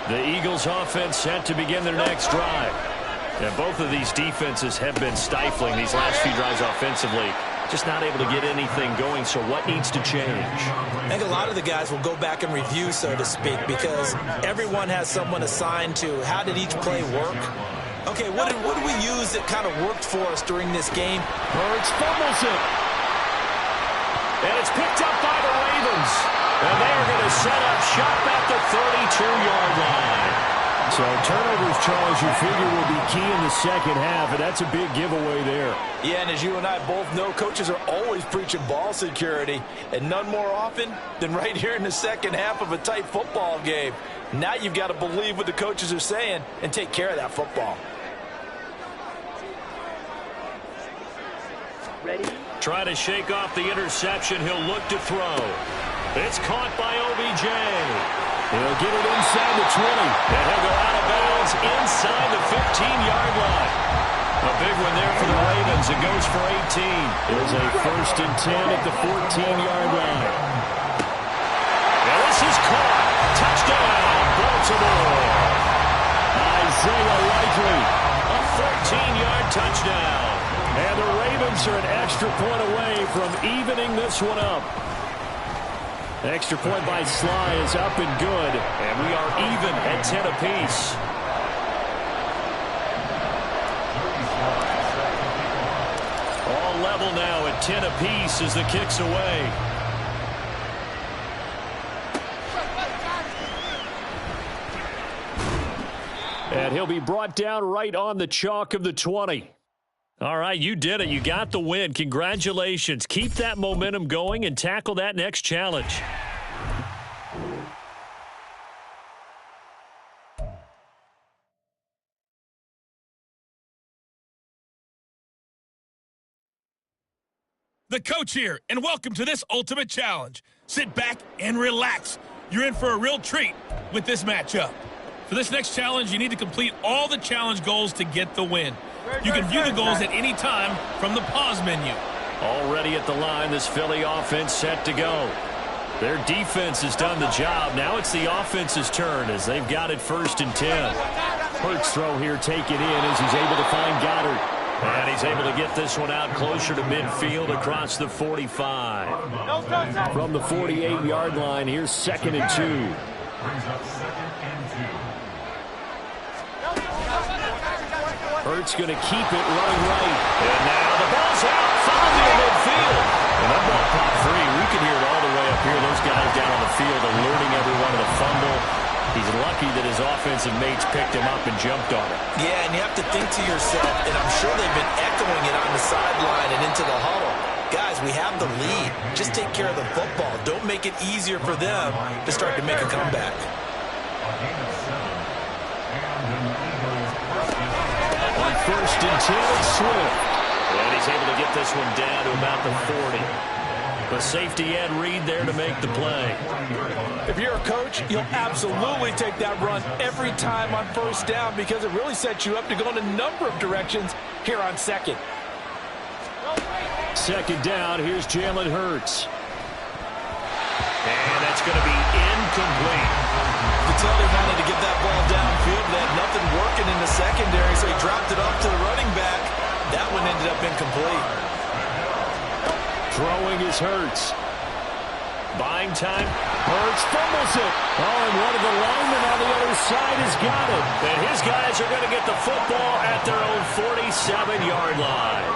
The Eagles offense set to begin their next drive. And both of these defenses have been stifling these last few drives offensively. Just not able to get anything going, so what needs to change? I think a lot of the guys will go back and review, so to speak, because everyone has someone assigned to how did each play work. Okay, what did we use that kind of worked for us during this game? Hurts fumbles it. And it's picked up by the Ravens. And they're going to set up shop at the 32-yard line. So turnovers, Charles, you figure will be key in the second half, and that's a big giveaway there. Yeah, and as you and I both know, coaches are always preaching ball security, and none more often than right here in the second half of a tight football game. Now you've got to believe what the coaches are saying and take care of that football. Ready? Try to shake off the interception. He'll look to throw. It's caught by OBJ. He'll get it inside the 20, and he'll go out of bounds inside the 15-yard line. A big one there for the Ravens. It goes for 18. There's a 1st and 10 at the 14-yard line. Now this is caught. Touchdown, Baltimore. Isaiah Likely, a 14-yard touchdown. And the Ravens are an extra point away from evening this one up. Extra point by Sly is up and good, and we are even at 10 apiece. All level now at 10 apiece as the kick's away. And he'll be brought down right on the chalk of the 20. All right, you did it. You got the win. Congratulations. Keep that momentum going and tackle that next challenge. The coach here, and welcome to this Ultimate Challenge. Sit back and relax. You're in for a real treat with this matchup. For this next challenge, you need to complete all the challenge goals to get the win. You can view the goals at any time from the pause menu. Already at the line, this Philly offense set to go. Their defense has done the job. Now it's the offense's turn as they've got it 1st and 10. Hurts throw here taken in as he's able to find Goddard. And he's able to get this one out closer to midfield across the 45. From the 48-yard line, here's 2nd and 2. Hurts going to keep it running right. And now the ball's out. Found near midfield. And that ball popped free. We can hear it all the way up here. Those guys down on the field alerting everyone of the fumble. He's lucky that his offensive mates picked him up and jumped on him. Yeah, and you have to think to yourself, and I'm sure they've been echoing it on the sideline and into the huddle. Guys, we have the lead. Just take care of the football. Don't make it easier for them to start to make a comeback. On 1st and 10, it's Swift. And he's able to get this one down to about the 40. The safety Ed Reed there to make the play. If you're a coach, you'll absolutely take that run every time on 1st down because it really sets you up to go in a number of directions here on 2nd. 2nd down, here's Jalen Hurts. And that's going to be incomplete. You could tell they wanted to get that ball downfield. They had nothing working in the secondary, so he dropped it off to the running back. That one ended up incomplete. Throwing is Hurts. Buying time. Hurts fumbles it. Oh, and one of the linemen on the other side has got it. And his guys are going to get the football at their own 47-yard line.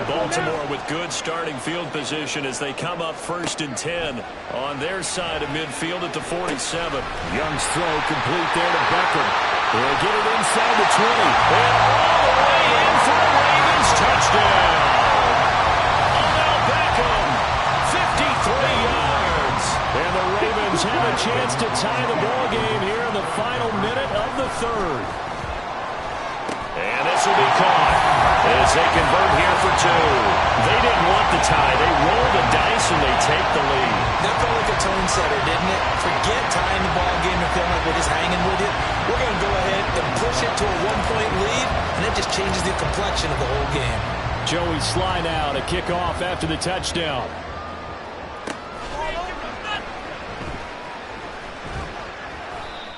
Baltimore with good starting field position as they come up 1st and 10 on their side of midfield at the 47. Young's throw complete there to Beckham. They'll get it inside the 20. And all the way in for a Ravens touchdown. Odell Beckham, 53 yards. And the Ravens have a chance to tie the ball game here in the final minute of the 3rd. And this will be caught as they convert here for 2. They didn't want the tie. They roll the dice and they take the lead. That felt like a tone setter, didn't it? Forget tying the ball game and feeling like we're just hanging with you. We're going to go ahead and push it to a one-point lead, and it just changes the complexion of the whole game. Joey Sly now to kick off after the touchdown.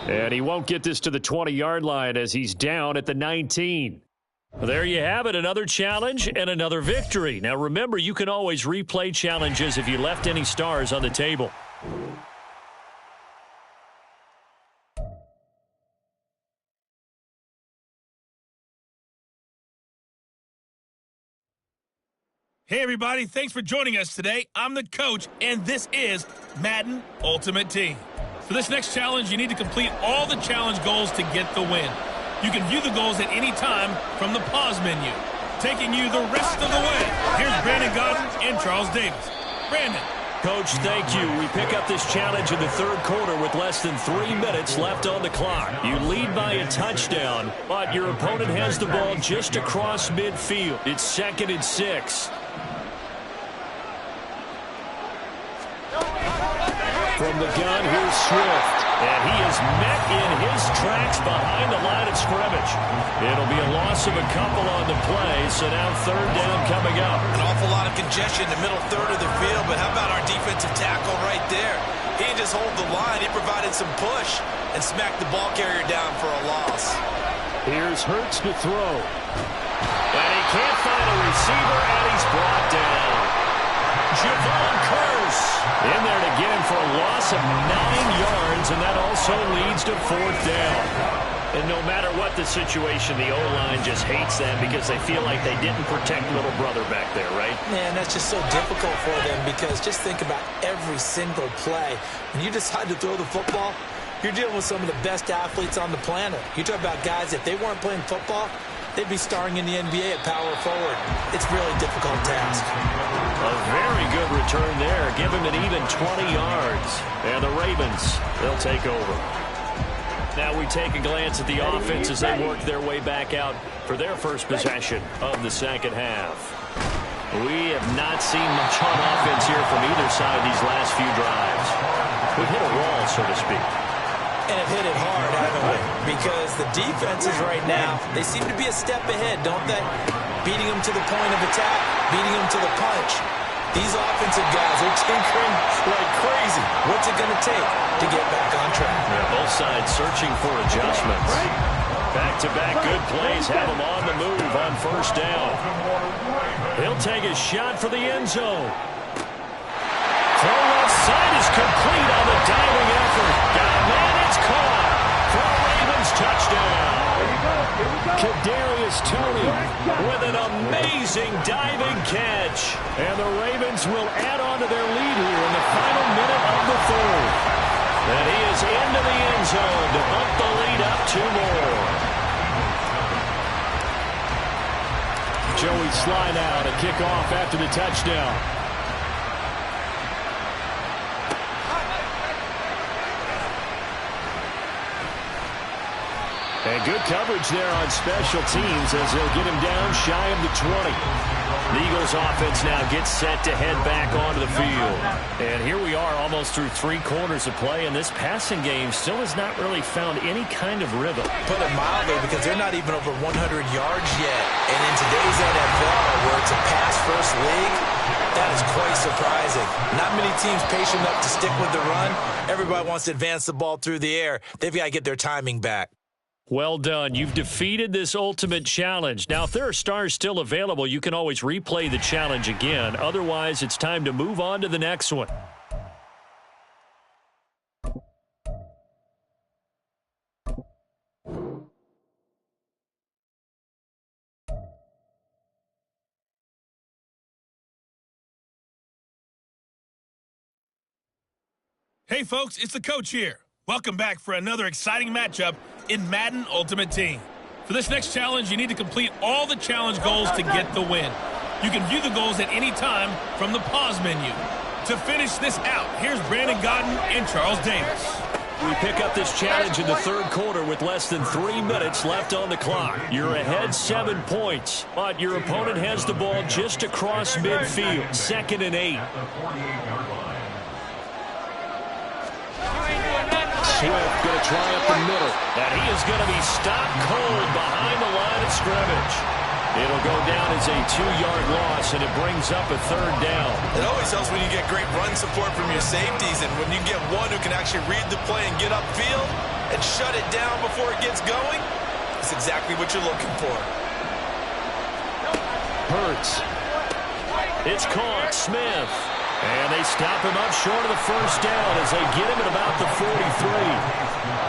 And he won't get this to the 20-yard line as he's down at the 19. There you have it, another challenge and another victory. Now remember, you can always replay challenges if you left any stars on the table. Hey everybody, thanks for joining us today. I'm the coach, and this is Madden Ultimate Team. For this next challenge, you need to complete all the challenge goals to get the win. You can view the goals at any time from the pause menu. Taking you the rest of the way, here's Brandon Godden and Charles Davis. Brandon. Coach, thank you. We pick up this challenge in the third quarter with less than 3 minutes left on the clock. You lead by a touchdown, but your opponent has the ball just across midfield. It's 2nd and 6. From the gun, here's Swift. And he is met in his tracks behind the line of scrimmage. It'll be a loss of a couple on the play, so now 3rd down coming up. An awful lot of congestion in the middle third of the field, but how about our defensive tackle right there? He didn't just hold the line, he provided some push and smacked the ball carrier down for a loss. Here's Hurts to throw. And he can't find a receiver, and he's brought down. Javon Curse in there to get him for a loss of 9 yards, and that also leads to 4th down. And no matter what the situation, the O-line just hates them because they feel like they didn't protect little brother back there, right? Man, that's just so difficult for them because just think about every single play. When you decide to throw the football, you're dealing with some of the best athletes on the planet. You talk about guys, if they weren't playing football, they'd be starring in the NBA at power forward. It's a really difficult task. A very good return there. Give him an even 20 yards. And the Ravens, they'll take over. Now we take a glance at the offense as they work their way back out for their first possession of the second half. We have not seen much on offense here from either side these last few drives. We've hit a wall, so to speak. And have hit it hard, haven't we? Because the defenses right now, they seem to be a step ahead, don't they? Beating them to the point of attack, beating them to the punch. These offensive guys are tinkering like crazy. What's it going to take to get back on track? Yeah, both sides searching for adjustments. Back-to-back good plays have them on the move on 1st down. He'll take a shot for the end zone. Throw left side is complete on the diving effort. Got a man, it's caught for a Ravens touchdown. Kadarius Toney with an amazing diving catch. And the Ravens will add on to their lead here in the final minute of the 3rd. And he is into the end zone to bump the lead up 2 more. Joey Sly now to kick off after the touchdown. And good coverage there on special teams as they'll get him down shy of the 20. The Eagles offense now gets set to head back onto the field. And here we are almost through 3 quarters of play, and this passing game still has not really found any kind of rhythm. Put it mildly, because they're not even over 100 yards yet. And in today's NFL, where it's a pass-first league, that is quite surprising. Not many teams patient enough to stick with the run. Everybody wants to advance the ball through the air. They've got to get their timing back. Well done. You've defeated this ultimate challenge. Now, if there are stars still available, you can always replay the challenge again. Otherwise, it's time to move on to the next one. Hey folks, it's the coach here. Welcome back for another exciting matchup in Madden Ultimate Team. For this next challenge, you need to complete all the challenge goals to get the win. You can view the goals at any time from the pause menu. To finish this out, here's Brandon Godden and Charles Davis. We pick up this challenge in the third quarter with less than 3 minutes left on the clock. You're ahead 7 points, but your opponent has the ball just across midfield, 2nd and 8. Swift going to try up the middle. And he is going to be stopped cold behind the line of scrimmage. It'll go down as a 2-yard loss, and it brings up a 3rd down. It always helps when you get great run support from your safeties, and when you get one who can actually read the play and get upfield and shut it down before it gets going, that's exactly what you're looking for. Hurts. It's caught. Smith. And they stop him up short of the 1st down as they get him at about the 43.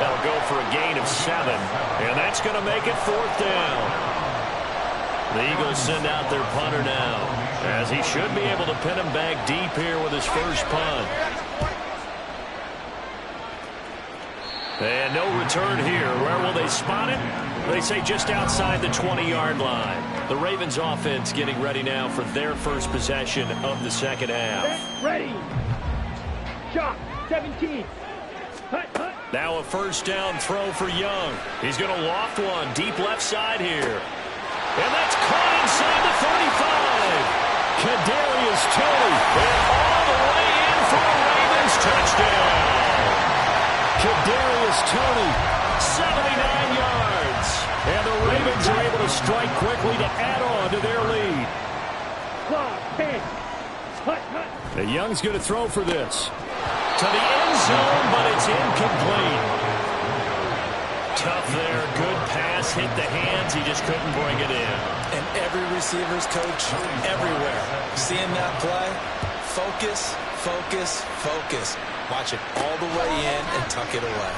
That'll go for a gain of 7, and that's going to make it 4th down. The Eagles send out their punter now, as he should be able to pin him back deep here with his first punt. And no return here. Where will they spot it? They say just outside the 20-yard line. The Ravens offense getting ready now for their first possession of the second half. Ready. Shot. 17. Hut, hut. Now a 1st down throw for Young. He's going to loft one deep left side here. And that's caught inside the 35. Kadarius Toney. And all the way in for a Ravens touchdown. Kadarius Toney, 79 yards. And the Ravens are able to strike quickly to add on to their lead. Claw, 10. Hut, hut. The Young's going to throw for this. To the end zone, but it's incomplete. Tough there. Good pass. Hit the hands. He just couldn't bring it in. And every receiver's coach everywhere. Seeing that play, focus, focus, focus. Watch it all the way in and tuck it away.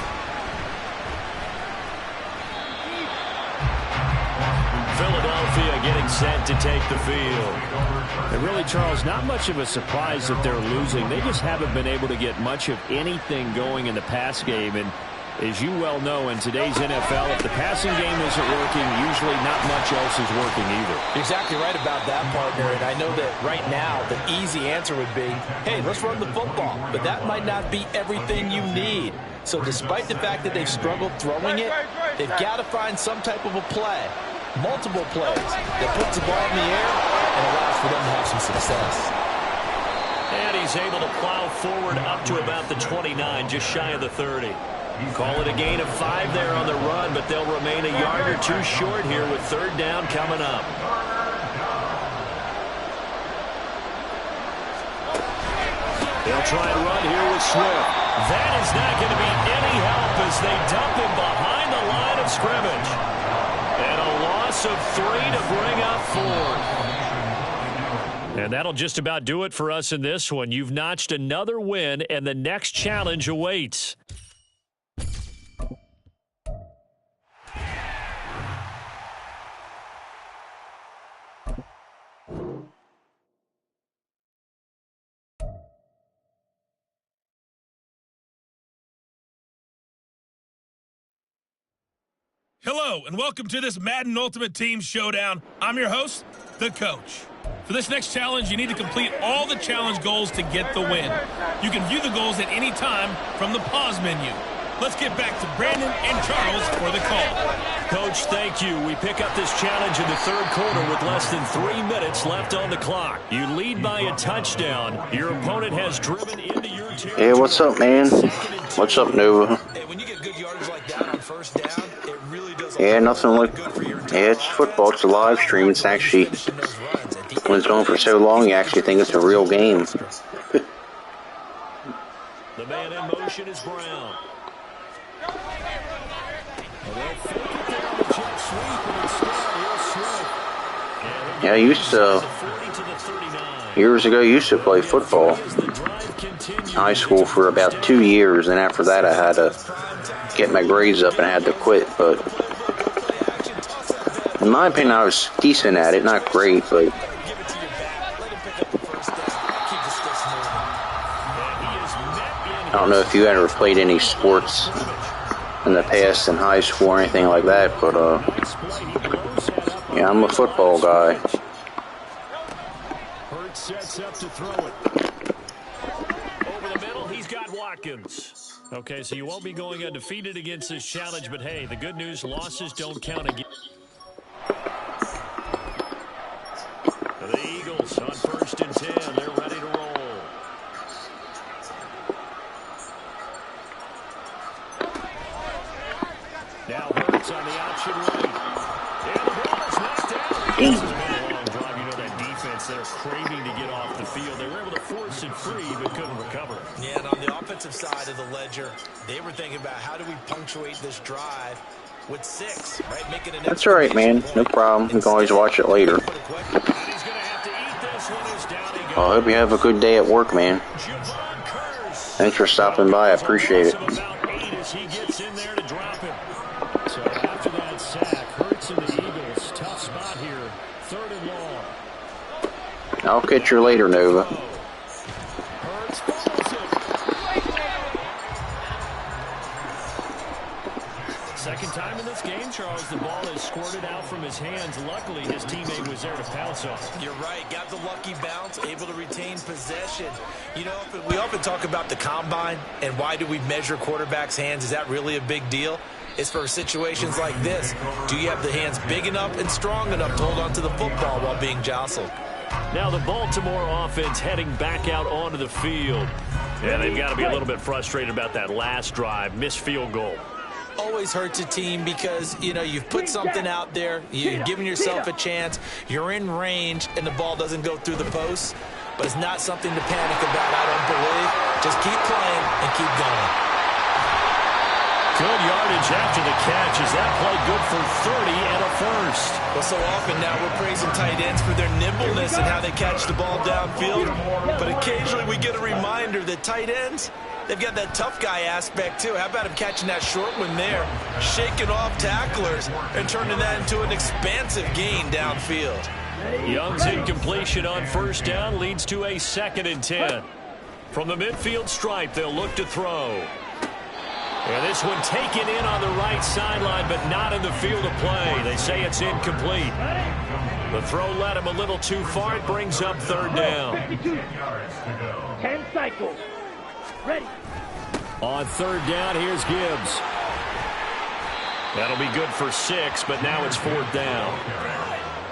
Philadelphia getting set to take the field. And really, Charles, not much of a surprise that they're losing. They just haven't been able to get much of anything going in the pass game. And as you well know, in today's NFL, if the passing game isn't working, usually not much else is working either. You're exactly right about that, partner. And I know that right now the easy answer would be, hey, let's run the football. But that might not be everything you need. So despite the fact that they've struggled throwing it, they've got to find some type of a play, multiple plays, that puts the ball in the air and allows for them to have some success. And he's able to plow forward up to about the 29, just shy of the 30. Call it a gain of 5 there on the run, but they'll remain a yard or 2 short here with 3rd down coming up. They'll try and run here with Swift. That is not going to be any help as they dump him behind the line of scrimmage. And a loss of 3 to bring up 4. And that'll just about do it for us in this one. You've notched another win, and the next challenge awaits. Hello, and welcome to this Madden Ultimate Team Showdown. I'm your host, The Coach. For this next challenge, you need to complete all the challenge goals to get the win. You can view the goals at any time from the pause menu. Let's get back to Brandon and Charles for the call. Coach, thank you. We pick up this challenge in the 3rd quarter with less than 3 minutes left on the clock. You lead by a touchdown. Your opponent has driven into your territory. Hey, what's up, man? What's up, Nova? Hey, when you get good yardage like that on 1st down, it really does Yeah, nothing like... Yeah, it's football. It's a live stream. It's actually... When it's going for so long, you actually think it's a real game. The man in motion is Brown. Yeah, I used to... Years ago, I used to play football. High school for about 2 years, and after that I had to get my grades up and I had to quit, but... In my opinion, I was decent at it. Not great, but... I don't know if you ever played any sports in the past in high school or anything like that, but yeah, I'm a football guy. Hurts sets up to throw it. Over the middle, he's got Watkins. Okay, so you won't be going undefeated against this challenge, but hey, the good news, losses don't count again. The Eagles on 1st and 10, they're ready to roll. defense that are craving to get off the field. They were able to force it free, but couldn't recover. Yeah, and on the offensive side of the ledger, they were thinking about how do we punctuate this drive with 6, right? Making an That's all right, man. No problem. We can always watch it later. I hope you have a good day at work, man. Thanks for stopping by. I appreciate it. So after that sack, Hurts and the Eagles, tough spot here, 3rd and long. I'll catch you later, Nova. Hurts follows it. Second time in this game, Charles, the ball has squirted out from his hands. Luckily, his teammate was there to pounce on it. You're right. Got the lucky bounce, able to retain possession. You know, we often talk about the combine and why do we measure quarterbacks' hands. Is that really a big deal? It's for situations like this. Do you have the hands big enough and strong enough to hold on to the football while being jostled? Now the Baltimore offense heading back out onto the field. Yeah, they've got to be a little bit frustrated about that last drive, missed field goal. Always hurts a team because, you know, you've put something out there, you're giving yourself a chance, you're in range, and the ball doesn't go through the posts. But it's not something to panic about, I don't believe. Just keep playing and keep going. Good yardage after the catch. Is that play good for 30 and a first? Well, so often now we're praising tight ends for their nimbleness and how they catch the ball downfield. But occasionally we get a reminder that tight ends, they've got that tough guy aspect too. How about him catching that short one there, shaking off tacklers, and turning that into an expansive gain downfield? Young's incompletion on first down leads to a 2nd and 10. From the midfield stripe, they'll look to throw. And this one taken in on the right sideline, but not in the field of play. They say it's incomplete. The throw led him a little too far. It brings up 3rd down. 10 cycles. Ready. On 3rd down, here's Gibbs. That'll be good for 6, but now it's 4th down.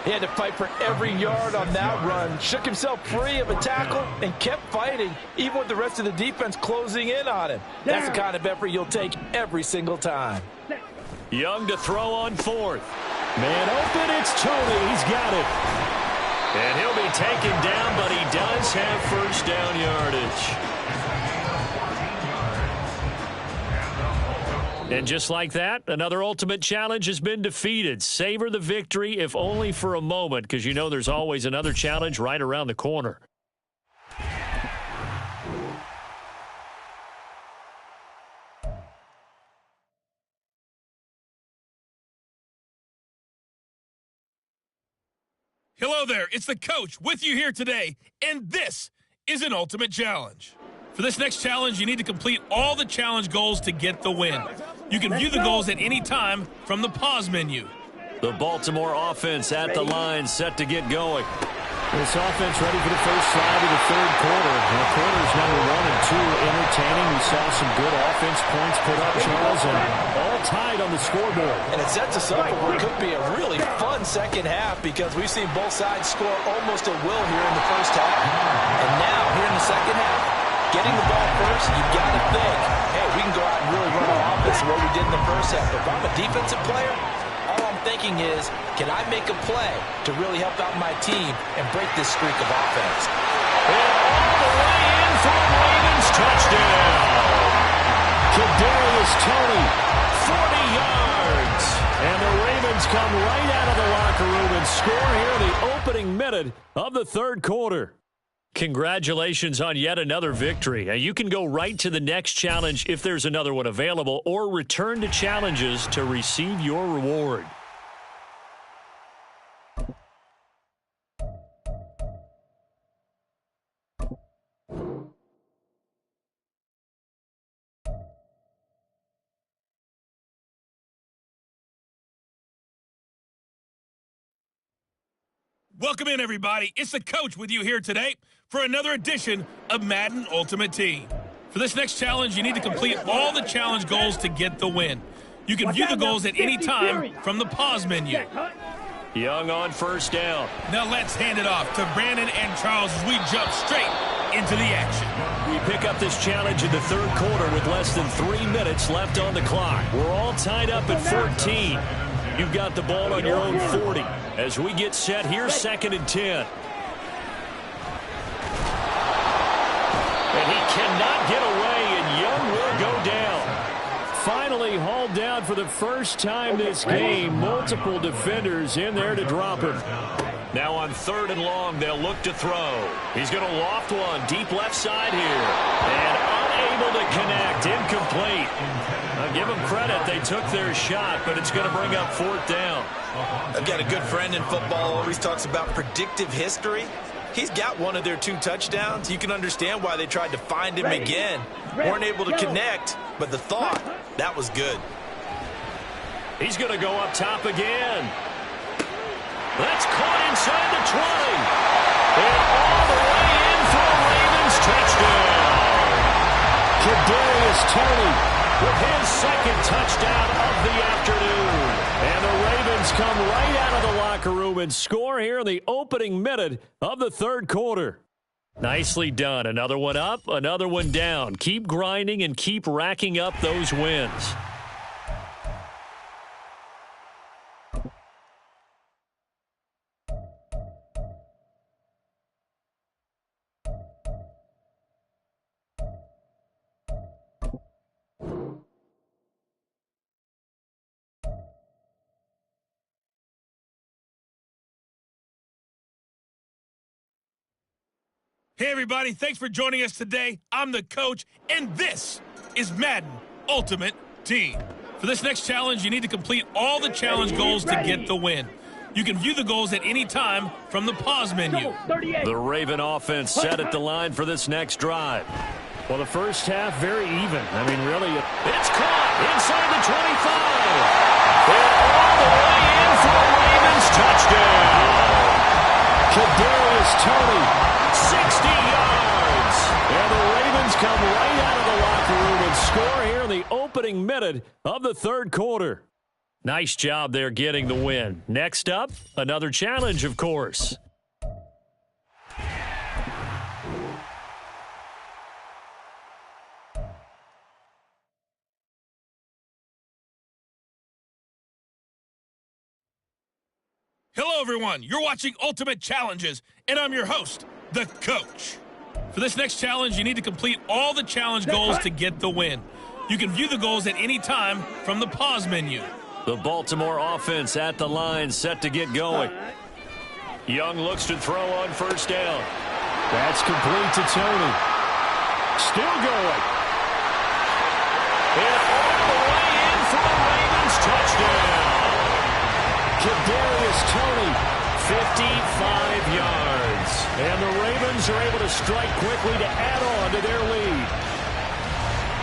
He had to fight for every yard on that run. Shook himself free of a tackle and kept fighting, even with the rest of the defense closing in on him. That's the kind of effort you'll take every single time. Young to throw on 4th. Man open, it's Tony. He's got it. And he'll be taken down, but he does have first down yardage. And just like that, another ultimate challenge has been defeated. Savor the victory, if only for a moment, because you know there's always another challenge right around the corner. Hello there, it's the coach with you here today, and this is an ultimate challenge. For this next challenge, you need to complete all the challenge goals to get the win. You can view the goals at any time from the pause menu. The Baltimore offense at the line, set to get going. This offense ready for the first drive of the 3rd quarter. Now, quarters number 1 and 2 entertaining. We saw some good offense points put up, Charles, and all tied on the scoreboard. And it sets us up for what could be a really fun second half because we've seen both sides score almost at will here in the first half. And now, here in the second half, getting the ball first, you've got to think, hey, we can go out and really run our offense the way we did in the first half. But if I'm a defensive player, all I'm thinking is, can I make a play to really help out my team and break this streak of offense? And all the way in for the Ravens touchdown. Kadarius Toney, 40 yards. And the Ravens come right out of the locker room and score here in the opening minute of the 3rd quarter. Congratulations on yet another victory. Now, you can go right to the next challenge if there's another one available, or return to challenges to receive your reward. Welcome in, everybody. It's the coach with you here today for another edition of Madden Ultimate Team. For this next challenge, you need to complete all the challenge goals to get the win. You can view the goals at any time from the pause menu. Young on first down. Now let's hand it off to Brandon and Charles as we jump straight into the action. We pick up this challenge in the 3rd quarter with less than 3 minutes left on the clock. We're all tied up at 14. You've got the ball on your own 40. As we get set, here's 2nd and 10. cannot get away, and Young will go down. Finally hauled down for the first time this game. Multiple defenders in there to drop him. Now on 3rd and long, they'll look to throw. He's going to loft one deep left side here. And unable to connect. Incomplete. I'll give them credit. They took their shot, but it's going to bring up 4th down. I've got a good friend in football, always talks about predictive history. He's got one of their 2 touchdowns. You can understand why they tried to find him again. Weren't able to connect, but the thought, that was good. He's going to go up top again. That's caught inside the 20. And all the way in for a Ravens touchdown. Kadarius Toney with his 2nd touchdown of the afternoon. And the Ravens come right out of the locker room and score here in the opening minute of the 3rd quarter. Nicely done. Another one up, another one down. Keep grinding and keep racking up those wins. Hey, everybody. Thanks for joining us today. I'm the coach, and this is Madden Ultimate Team. For this next challenge, you need to complete all the challenge goals to get the win. You can view the goals at any time from the pause menu. The Raven offense set at the line for this next drive. Well, the first half, very even. I mean, really, it's caught inside the 25. And all the way in for a Ravens touchdown. Kadarius Toney. 60 yards. And the Ravens come right out of the locker room and score here in the opening minute of the 3rd quarter. Nice job there getting the win. Next up, another challenge, of course. Hello, everyone. You're watching Ultimate Challenges, and I'm your host, the coach. For this next challenge, you need to complete all the challenge goals to get the win. You can view the goals at any time from the pause menu. The Baltimore offense at the line, set to get going. Young looks to throw on 1st down. That's complete to Toney. Still going. And all the way in for the Ravens touchdown. Kadarius Toney. 55 yards. And the Ravens are able to strike quickly to add on to their lead.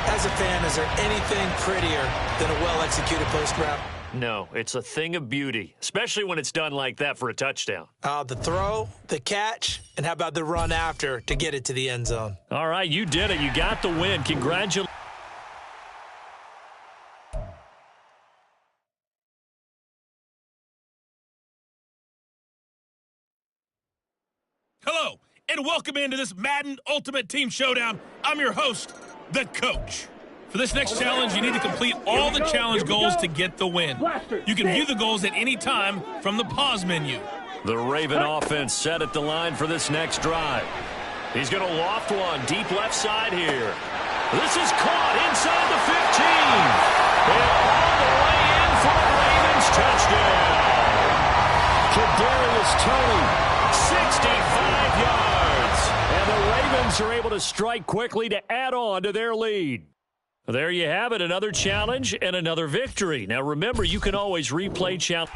As a fan, is there anything prettier than a well-executed post route? No, it's a thing of beauty, especially when it's done like that for a touchdown. The throw, the catch, and how about the run after to get it to the end zone? All right, you did it. You got the win. Congratulations. Hello, and welcome into this Madden Ultimate Team Showdown. I'm your host, the coach. For this next challenge, you need to complete all the challenge goals to get the win. You can view the goals at any time from the pause menu. The Raven offense set at the line for this next drive. He's going to loft one deep left side here. This is caught inside the 15. And all the way in for a Ravens touchdown. Kadarius Toney. 65 yards. And the Ravens are able to strike quickly to add on to their lead. There you have it, another challenge and another victory. Now remember, you can always replay challenge.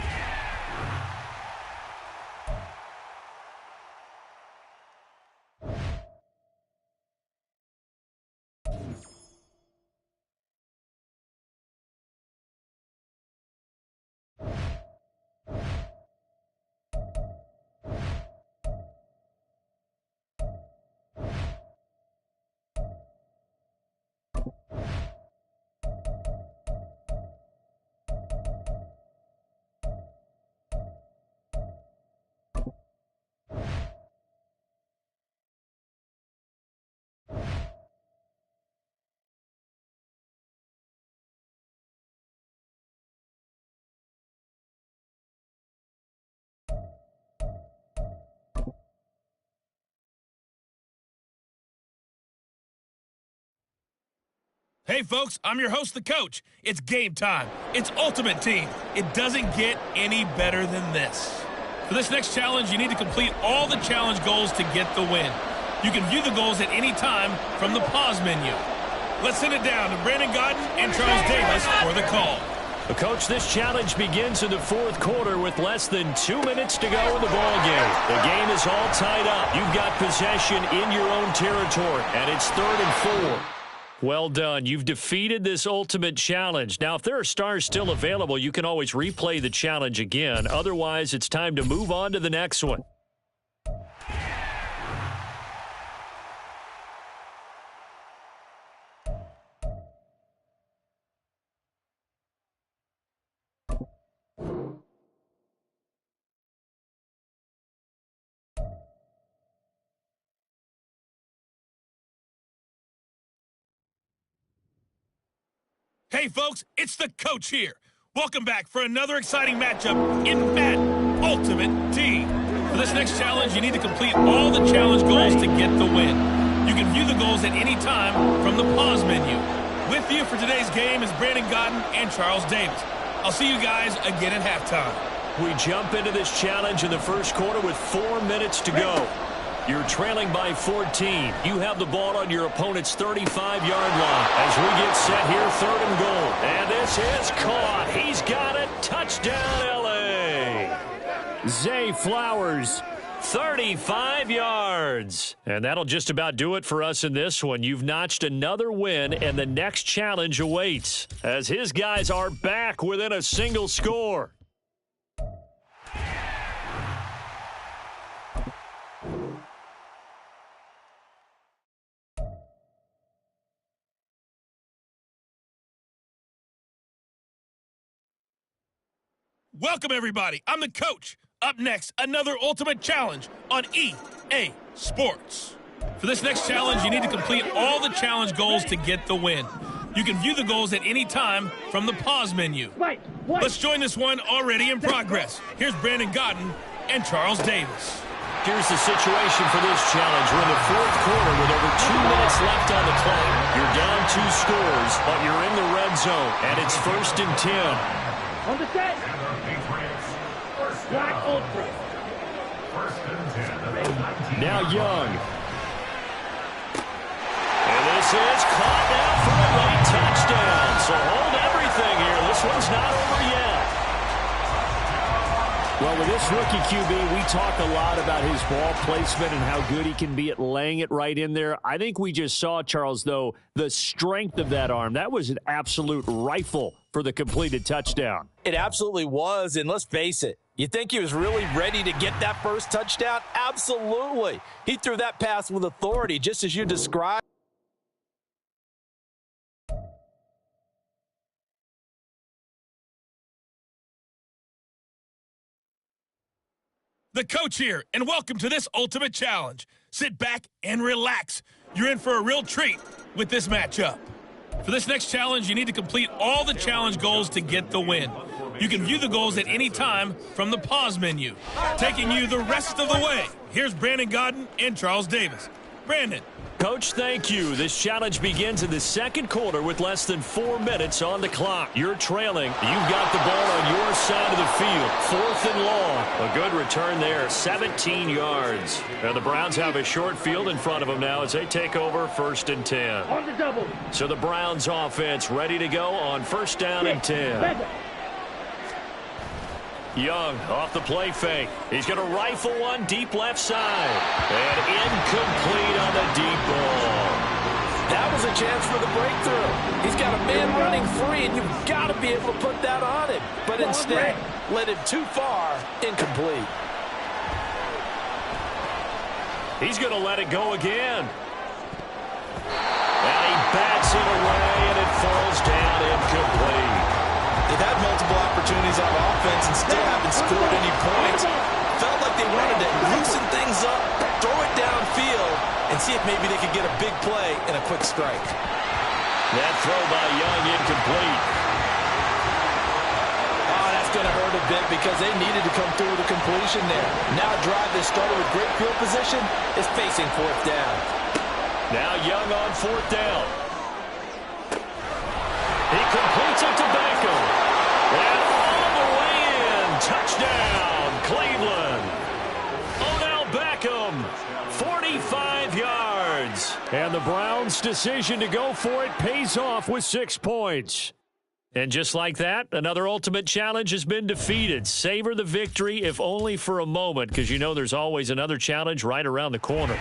Hey folks, I'm your host, the coach. It's game time. It's Ultimate Team. It doesn't get any better than this. For this next challenge, you need to complete all the challenge goals to get the win. You can view the goals at any time from the pause menu. Let's send it down to Brandon Godden and Charles Davis for the call. Well, Coach, this challenge begins in the fourth quarter with less than 2 minutes to go in the ball game. The game is all tied up. You've got possession in your own territory, and it's 3rd and 4. Well done. You've defeated this ultimate challenge. Now, if there are stars still available, you can always replay the challenge again. Otherwise, it's time to move on to the next one. Hey folks, it's the coach here. Welcome back for another exciting matchup in Madden Ultimate Team. For this next challenge, you need to complete all the challenge goals to get the win. You can view the goals at any time from the pause menu. With you for today's game is Brandon Godden and Charles Davis. I'll see you guys again at halftime. We jump into this challenge in the first quarter with 4 minutes to go. You're trailing by 14. You have the ball on your opponent's 35-yard line. As we get set here, 3rd and goal. And this is caught. He's got it. Touchdown, L.A. Zay Flowers, 35 yards. And that'll just about do it for us in this one. You've notched another win, and the next challenge awaits as his guys are back within a single score. Welcome, everybody. I'm the coach. Up next, another Ultimate Challenge on EA Sports. For this next challenge, you need to complete all the challenge goals to get the win. You can view the goals at any time from the pause menu. Let's join this one already in progress. Here's Brandon Godden and Charles Davis. Here's the situation for this challenge. We're in the fourth quarter with over 2 minutes left on the clock. You're down 2 scores, but you're in the red zone, and it's 1st and 10. On the set. Black Ultra. Now Young. And this is caught now for a late touchdown. So hold everything here. This one's not over yet. Well, with this rookie QB, we talk a lot about his ball placement and how good he can be at laying it right in there. I think we just saw, Charles, though, the strength of that arm. That was an absolute rifle for the completed touchdown. It absolutely was, and let's face it, you think he was really ready to get that first touchdown? Absolutely. He threw that pass with authority, just as you described. The coach here, and welcome to this Ultimate Challenge. Sit back and relax. You're in for a real treat with this matchup. For this next challenge, you need to complete all the challenge goals to get the win. You can view the goals at any time from the pause menu. Taking you the rest of the way, here's Brandon Godden and Charles Davis. Brandon. Coach, thank you. This challenge begins in the second quarter with less than 4 minutes on the clock. You're trailing. You've got the ball on your side of the field. 4th and long. A good return there, 17 yards. Now the Browns have a short field in front of them now as they take over 1st and 10. On the double. So the Browns offense ready to go on 1st down and 10. Young off the play fake. He's going to rifle one deep left side. And incomplete on the deep ball. That was a chance for the breakthrough. He's got a man running free, and you've got to be able to put that on him. But instead, led him too far, incomplete. He's going to let it go again. And he bats it away, and it falls down incomplete. They've had multiple opportunities on offense and still haven't scored any points. Felt like they wanted to loosen things up, throw it downfield, and see if maybe they could get a big play and a quick strike. That throw by Young incomplete. Oh, that's going to hurt a bit because they needed to come through with a completion there. Now a drive that started with great field position is facing 4th down. Now Young on 4th down. He completes it to Beckham. And all the way in. Touchdown, Cleveland. Odell Beckham, 45 yards. And the Browns' decision to go for it pays off with 6 points. And just like that, another ultimate challenge has been defeated. Savor the victory, if only for a moment, because you know there's always another challenge right around the corner.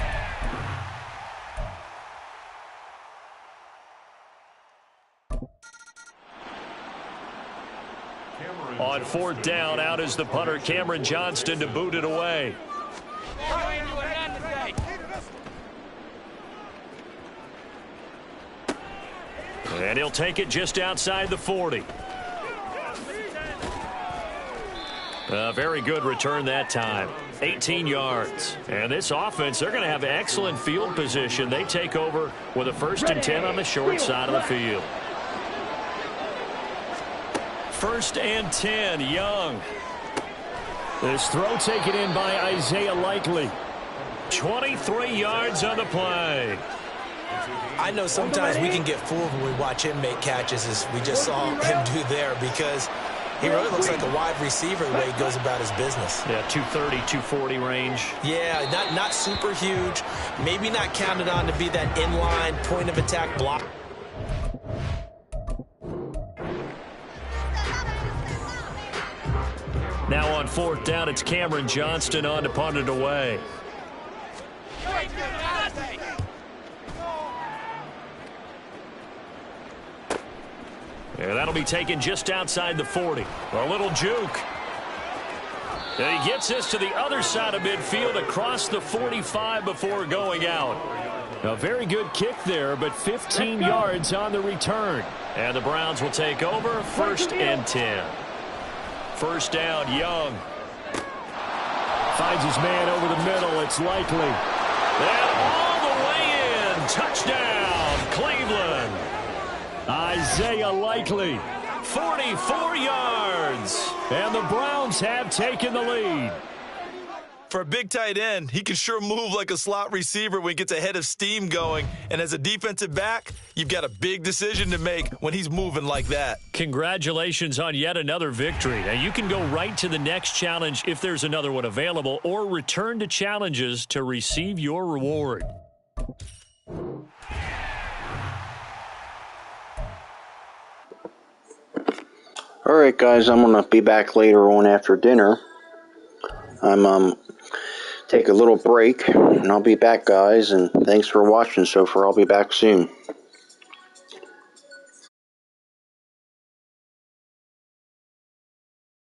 On 4th down, out is the punter, Cameron Johnston, to boot it away. And he'll take it just outside the 40. A very good return that time. 18 yards. And this offense, they're going to have excellent field position. They take over with a 1st and 10 on the short side of the field. 1st and 10, Young. This throw taken in by Isaiah Likely. 23 yards on the play. I know sometimes we can get fooled when we watch him make catches, as we just saw him do there, because he really looks like a wide receiver the way he goes about his business. Yeah, 230, 240 range. Yeah, not super huge. Maybe not counted on to be that inline point of attack block. Now on 4th down, it's Cameron Johnston on to punt it away. And that'll be taken just outside the 40. A little juke. And he gets this to the other side of midfield across the 45 before going out. A very good kick there, but 15 yards on the return. And the Browns will take over, 1st and 10. 1st down, Young. Finds his man over the middle. It's Likely. And all the way in. Touchdown, Cleveland. Isaiah Likely, 44 yards. And the Browns have taken the lead. For a big tight end, he can sure move like a slot receiver when he gets a head of steam going. And as a defensive back, you've got a big decision to make when he's moving like that. Congratulations on yet another victory. Now, you can go right to the next challenge if there's another one available, or return to challenges to receive your reward. All right, guys, I'm going to be back later on after dinner. I'm take a little break, and I'll be back, guys, and thanks for watching so far. I'll be back soon.